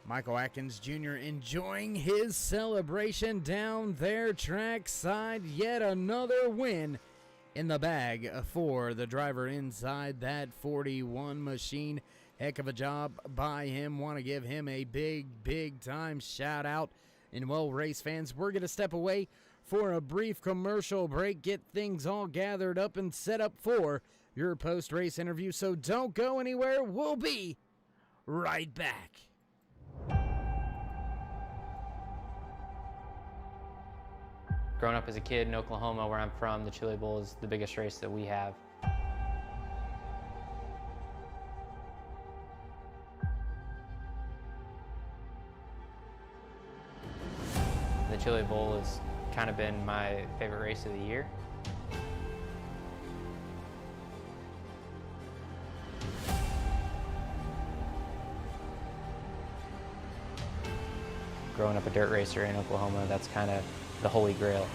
Speaker 3: Michael Atkins Jr. enjoying his celebration down there trackside. Yet another win in the bag for the driver inside that 41 machine. Heck of a job by him. Want to give him a big time shout out. And well, race fans, we're going to step away for a brief commercial break, get things all gathered up and set up for your post-race interview. So don't go anywhere. We'll be right back.
Speaker 4: Growing up as a kid in Oklahoma, where I'm from, the Chili Bowl is the biggest race that we have. The Chili Bowl has kind of been my favorite race of the year. growing up a dirt racer in Oklahoma, that's kind of the holy grail.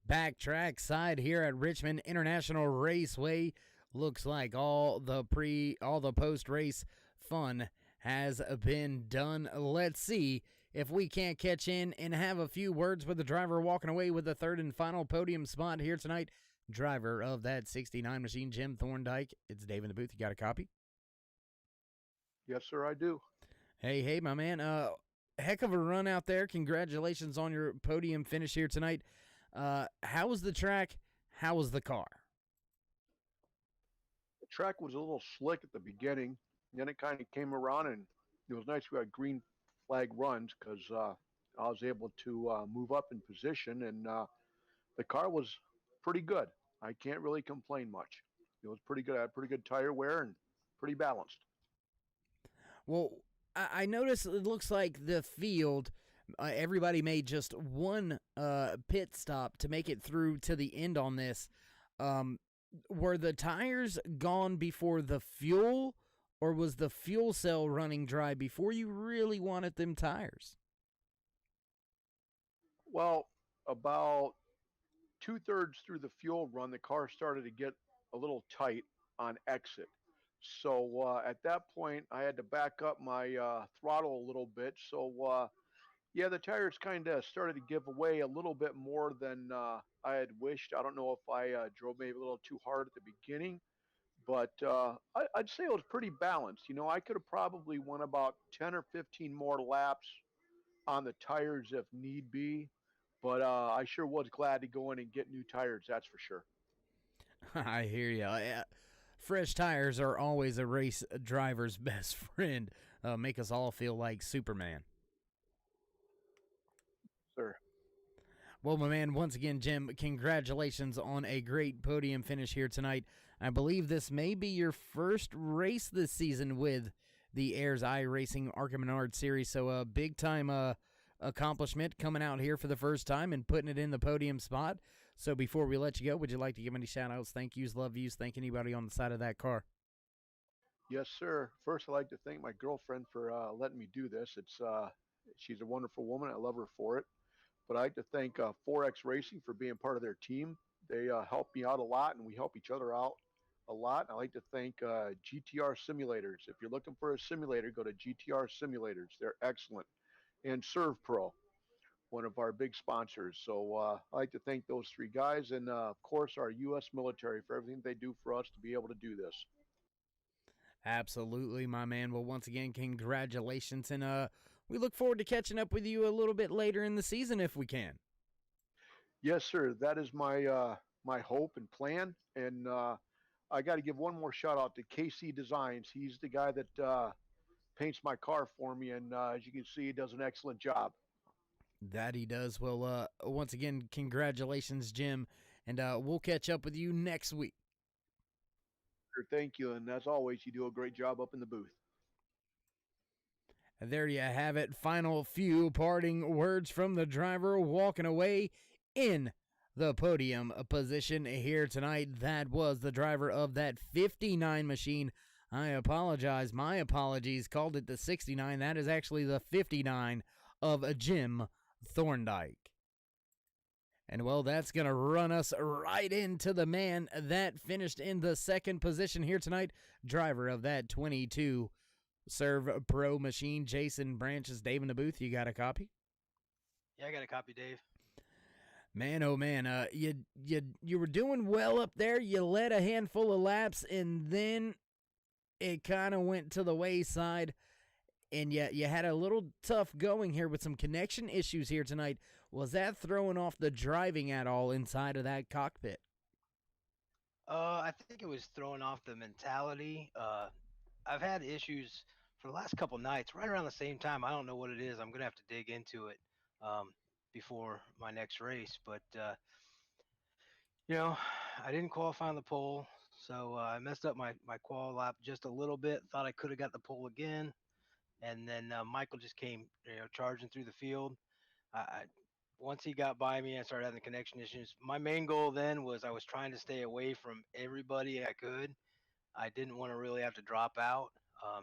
Speaker 3: Backtrack side here at Richmond International Raceway. Looks like all the post-race fun has been done. Let's see if we can't catch in and have a few words with the driver walking away with the third and final podium spot here tonight. Driver of that 69 machine, Jim Thorndike. It's Dave in the booth. You got a copy?
Speaker 6: Yes, sir, I do.
Speaker 3: Hey, my man. Heck of a run out there. Congratulations on your podium finish here tonight. How was the track? How was the car?
Speaker 6: The track was a little slick at the beginning. Then it kind of came around, and it was nice we had green flag runs because I was able to move up in position, and the car was pretty good. I can't really complain much. It was pretty good. I had pretty good tire wear and pretty balanced.
Speaker 3: Well, I noticed it looks like the field, everybody made just one pit stop to make it through to the end on this. Were the tires gone before the fuel, or was the fuel cell running dry before you really wanted them tires?
Speaker 6: Well, about 2/3 through the fuel run, the car started to get a little tight on exit. So at that point, I had to back up my throttle a little bit. So yeah, the tires kind of started to give away a little bit more than I had wished. I don't know if I drove maybe a little too hard at the beginning, but I'd say it was pretty balanced. You know, I could have probably won about 10 or 15 more laps on the tires if need be, but I sure was glad to go in and get new tires. That's for sure.
Speaker 3: I hear you. fresh tires are always a race driver's best friend. Make us all feel like Superman.
Speaker 6: Sir.
Speaker 3: Well, my man, once again, Jim, congratulations on a great podium finish here tonight. I believe this may be your first race this season with the AYERS iRacing Arca Menards series, so a big-time accomplishment coming out here for the first time and putting it in the podium spot. So before we let you go, would you like to give any shout-outs, thank yous, love yous, thank anybody on the side of that car?
Speaker 6: Yes, sir. First, I'd like to thank my girlfriend for letting me do this. She's a wonderful woman. I love her for it. But I'd like to thank 4X Racing for being part of their team. They help me out a lot, and we help each other out a lot. I'd like to thank GTR Simulators. If you're looking for a simulator, go to GTR Simulators. They're excellent. And Serve Pro, one of our big sponsors. So I'd like to thank those three guys, and of course our U.S. military for everything they do for us to be able to do this.
Speaker 3: Absolutely, my man. Well, once again, congratulations, and we look forward to catching up with you a little bit later in the season if we can.
Speaker 6: Yes, sir. That is my my hope and plan. And I got to give one more shout out to KC Designs. He's the guy that paints my car for me, and as you can see, he does an excellent job.
Speaker 3: That he does. Well, once again, congratulations, Jim, and we'll catch up with you next week.
Speaker 6: Thank you. And as always, you do a great job up in the booth.
Speaker 3: And there you have it. Final few parting words from the driver walking away in the podium position here tonight. That was the driver of that 59 machine. I apologize. My apologies. Called it the 69. That is actually the 59 of Jim Thorndike. And, well, that's going to run us right into the man that finished in the second position here tonight. Driver of that 22 Serve Pro machine, Jason Branches. Dave in the booth, you got a copy?
Speaker 7: Yeah, I got a copy, Dave.
Speaker 3: Man, oh man, you were doing well up there. You led a handful of laps, and then it kind of went to the wayside. And yet you had a little tough going here with some connection issues here tonight. Was that throwing off the driving at all inside of that cockpit?
Speaker 7: I think it was throwing off the mentality. I've had issues for the last couple nights, right around the same time. I don't know what it is. I'm gonna have to dig into it before my next race. But I didn't qualify on the pole, so I messed up my qual lap just a little bit. Thought I could have got the pole again, and then Michael just came, charging through the field. Once he got by me, I started having connection issues. My main goal then was I was trying to stay away from everybody I could. I didn't want to really have to drop out,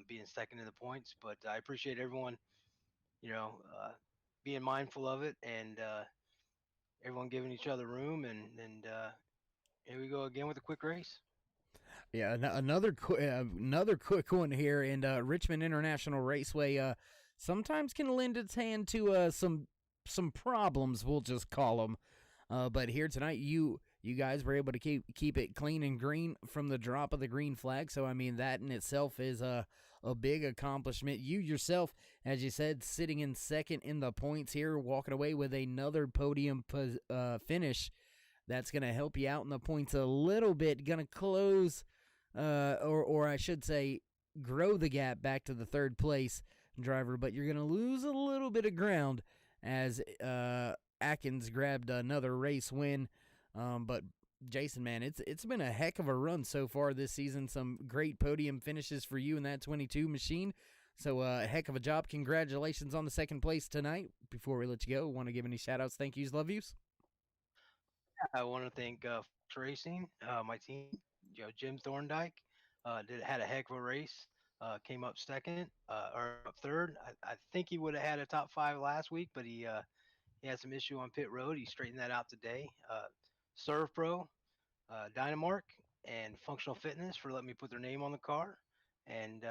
Speaker 7: being second in the points, but I appreciate everyone, being mindful of it, and everyone giving each other room, and here we go again with a quick race.
Speaker 3: Yeah, another quick one here, and Richmond International Raceway sometimes can lend its hand to some problems, we'll just call them. But here tonight, you guys were able to keep it clean and green from the drop of the green flag. So, I mean, that in itself is a big accomplishment. You yourself, as you said, sitting in second in the points here, walking away with another podium finish. That's going to help you out in the points a little bit. Going to close, or I should say, grow the gap back to the third place driver. But you're going to lose a little bit of ground as Atkins grabbed another race win. But Jason, man, it's been a heck of a run so far this season. Some great podium finishes for you in that 22 machine. So a heck of a job. Congratulations on the second place tonight. Before we let you go, want to give any shout-outs, thank yous, love yous?
Speaker 7: I want to thank Fox Racing, my team, Jim Thorndike, had a heck of a race. Came up second, or up third. I think he would have had a top 5 last week, but he had some issue on pit road. He straightened that out today. Serve Pro, Dynamark, and Functional Fitness for letting me put their name on the car. And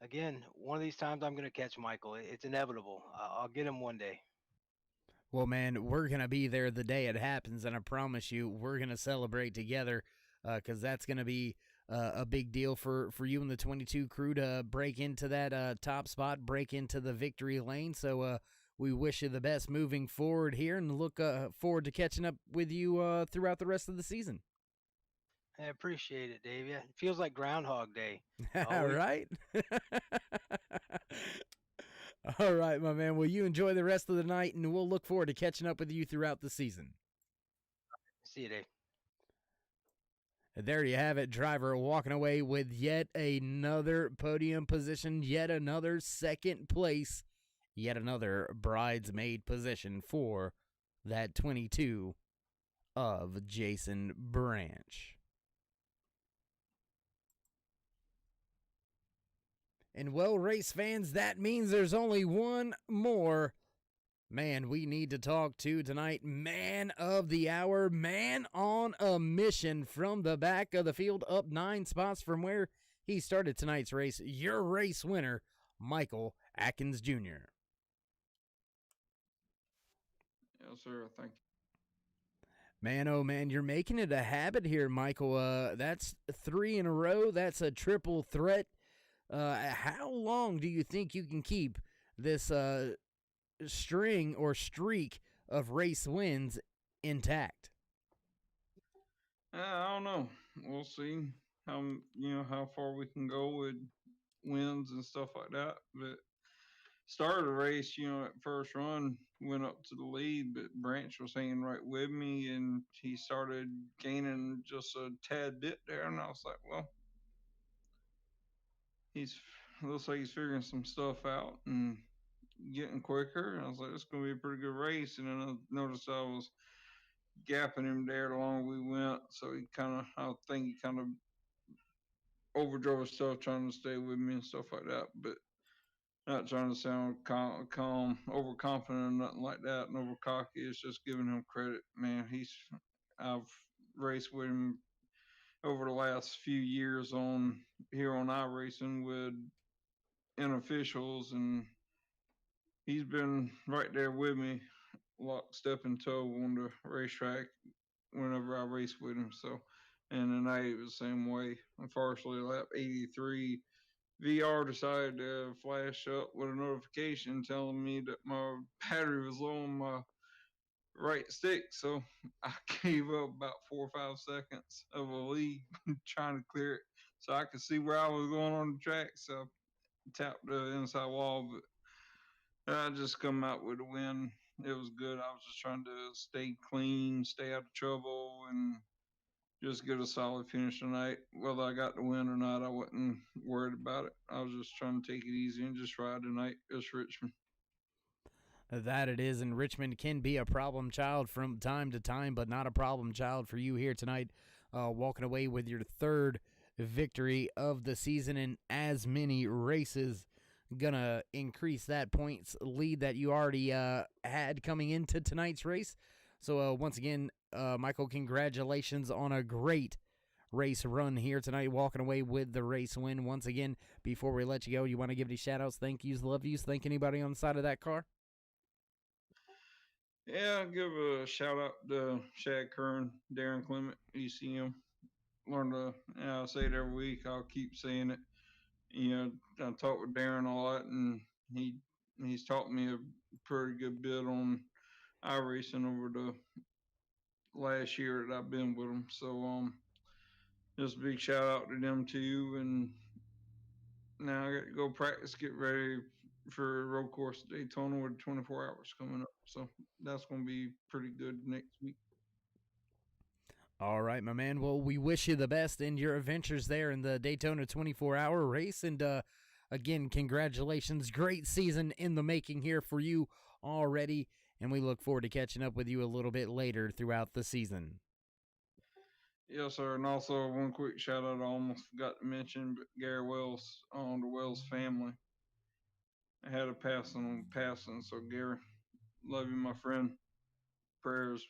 Speaker 7: again, one of these times I'm going to catch Michael. It's inevitable. I'll get him one day.
Speaker 3: Well, man, we're going to be there the day it happens, and I promise you we're going to celebrate together because that's going to be a big deal for you and the 22 crew to break into that top spot, break into the victory lane. So we wish you the best moving forward here and look forward to catching up with you throughout the rest of the season.
Speaker 7: I appreciate it, Dave. Yeah, it feels like Groundhog Day.
Speaker 3: All
Speaker 7: Always.
Speaker 3: right. All right, my man. Well, you enjoy the rest of the night, and we'll look forward to catching up with you throughout the season.
Speaker 7: See you, Dave.
Speaker 3: There you have it, driver walking away with yet another podium position, yet another second place, yet another bridesmaid position for that 22 of Jason Branch. And well, race fans, that means there's only one more man we need to talk to tonight. Man of the hour, man on a mission from the back of the field, up 9 spots from where he started tonight's race. Your race winner, Michael Atkins Jr.
Speaker 8: Yes, sir. Thank you.
Speaker 3: Man, oh man, you're making it a habit here, Michael. That's 3 in a row. That's a triple threat. How long do you think you can keep this string or streak of race wins intact?
Speaker 8: I don't know. We'll see how far we can go with wins and stuff like that. But started the race, at first run, went up to the lead, but Branch was hanging right with me, and he started gaining just a tad bit there, and I was like, well, looks like he's figuring some stuff out and getting quicker. And I was like, it's going to be a pretty good race. And then I noticed I was gapping him there the longer we went. So I think he kind of overdrove his stuff trying to stay with me and stuff like that. But not trying to sound calm, overconfident or nothing like that, and over cocky. It's just giving him credit, man. I've raced with him over the last few years here on iRacing with unofficials, and he's been right there with me, lock, step, and toe on the racetrack whenever I race with him. So, and tonight it was the same way. Unfortunately, lap 83, VR decided to flash up with a notification telling me that my battery was low on my right stick. So I gave up about 4 or 5 seconds of a lead trying to clear it so I could see where I was going on the track. So I tapped the inside wall, but I just come out with a win. It was good. I was just trying to stay clean, stay out of trouble, and just get a solid finish tonight. Whether I got the win or not, I wasn't worried about it. I was just trying to take it easy and just ride tonight. It's Richmond.
Speaker 3: That it is, and Richmond can be a problem child from time to time, but not a problem child for you here tonight, walking away with your 3rd victory of the season in as many races. Gonna increase that points lead that you already had coming into tonight's race. So once again, Michael, congratulations on a great race run here tonight, walking away with the race win. Once again, before we let you go, you want to give any shout-outs, thank yous, love yous, thank anybody on the side of that car?
Speaker 8: Yeah, I'll give a shout out to Shad Curran, Darren Clement, ECM. I say it every week. I'll keep saying it. I talk with Darren a lot, and he's taught me a pretty good bit on iRacing over the last year that I've been with him. So just a big shout out to them too. And now I got to go practice, get ready for road course at Daytona with 24 hours coming up. So that's going to be pretty good next week.
Speaker 3: All right, my man. Well, we wish you the best in your adventures there in the Daytona 24-hour race. And again, congratulations. Great season in the making here for you already. And we look forward to catching up with you a little bit later throughout the season.
Speaker 8: Yes, sir. And also one quick shout out I almost forgot to mention, but Gary Wells on the Wells family. I had a passing, so Gary, love you, my friend. Prayers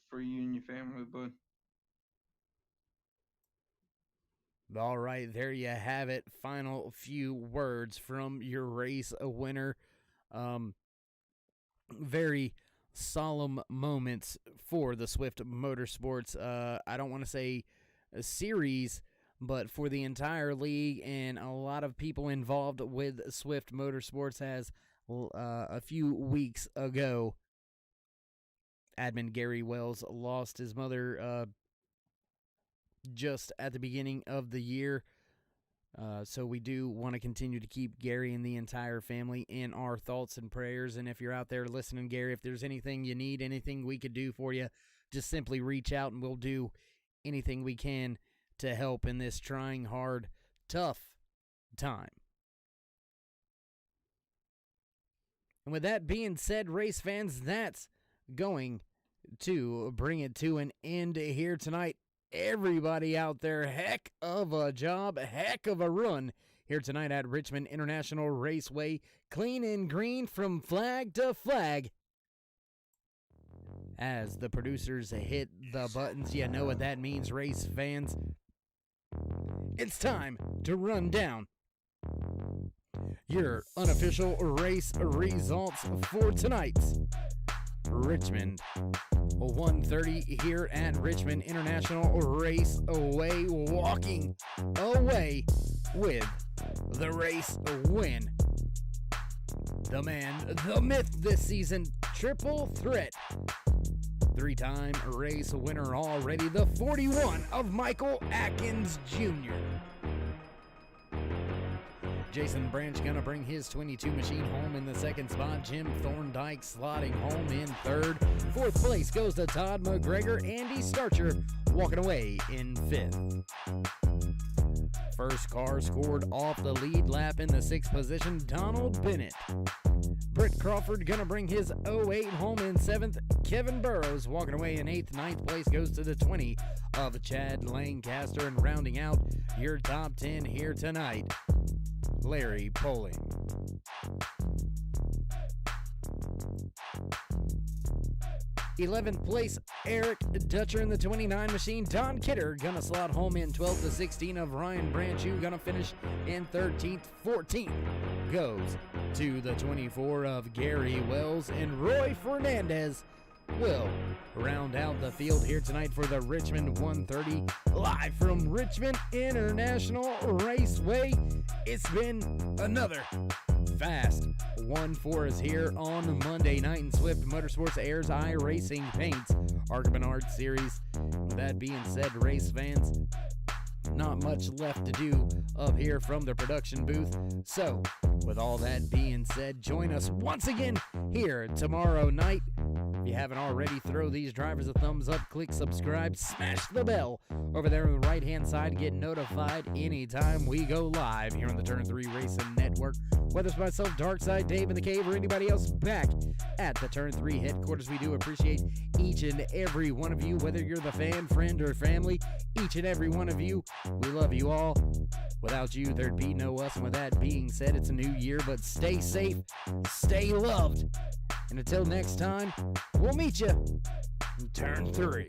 Speaker 8: for you and your family, bud.
Speaker 3: All right, there you have it. Final few words from your race winner. Very solemn moments for the Swift Motorsports. I don't want to say a series, but for the entire league and a lot of people involved with Swift Motorsports, as a few weeks ago, admin Gary Wells lost his mother just at the beginning of the year. So we do want to continue to keep Gary and the entire family in our thoughts and prayers. And if you're out there listening, Gary, if there's anything you need, anything we could do for you, just simply reach out and we'll do anything we can to help in this trying, hard, tough time. And with that being said, race fans, that's going to bring it to an end here tonight. Everybody out there, heck of a job, heck of a run here tonight at Richmond International Raceway. Clean and green from flag to flag. As the producers hit the buttons, you know what that means, race fans. It's time to run down your unofficial race results for tonight's Richmond 130 here at Richmond International Raceway, walking away with the race win. The man, the myth this season, triple threat, three-time race winner already, the 41 of Michael Atkins Jr. Jason Branch gonna bring his 22 machine home in the second spot. Jim Thorndike slotting home in third. Fourth place goes to Todd McGregor. Andy Starcher walking away in fifth. First car scored off the lead lap in the sixth position, Donald Bennett. Britt Crawford gonna bring his 08 home in seventh. Kevin Burrows walking away in eighth. Ninth place goes to the 20 of Chad Lancaster. And rounding out your top 10 here tonight, Larry Poling. 11th place, Eric Dutcher in the 29 machine. Don Kidder gonna slot home in 12th. The 16 of Ryan Branchu gonna finish in 13th. 14th goes to the 24 of Gary Wells. And Roy Fernandez will round out the field here tonight for the Richmond 130, live from Richmond International Raceway. It's been another fast one for us here on Monday night in Swift Motorsports AYERS iRacingPaints Arca Menards series. With that being said, race fans, not much left to do up here from the production booth. So, with all that being said, join us once again here tomorrow night. If you haven't already, throw these drivers a thumbs up, click subscribe, smash the bell over there on the right-hand side, get notified anytime we go live here on the Turn 3 Racing Network. Whether it's myself, Darkside, Dave in the Cave, or anybody else back at the Turn 3 headquarters, we do appreciate each and every one of you, whether you're the fan, friend, or family. Each and every one of you, we love you all. Without you, there'd be no us. And with that being said, it's a new year, but stay safe, stay loved. And until next time, we'll meet you in Turn 3.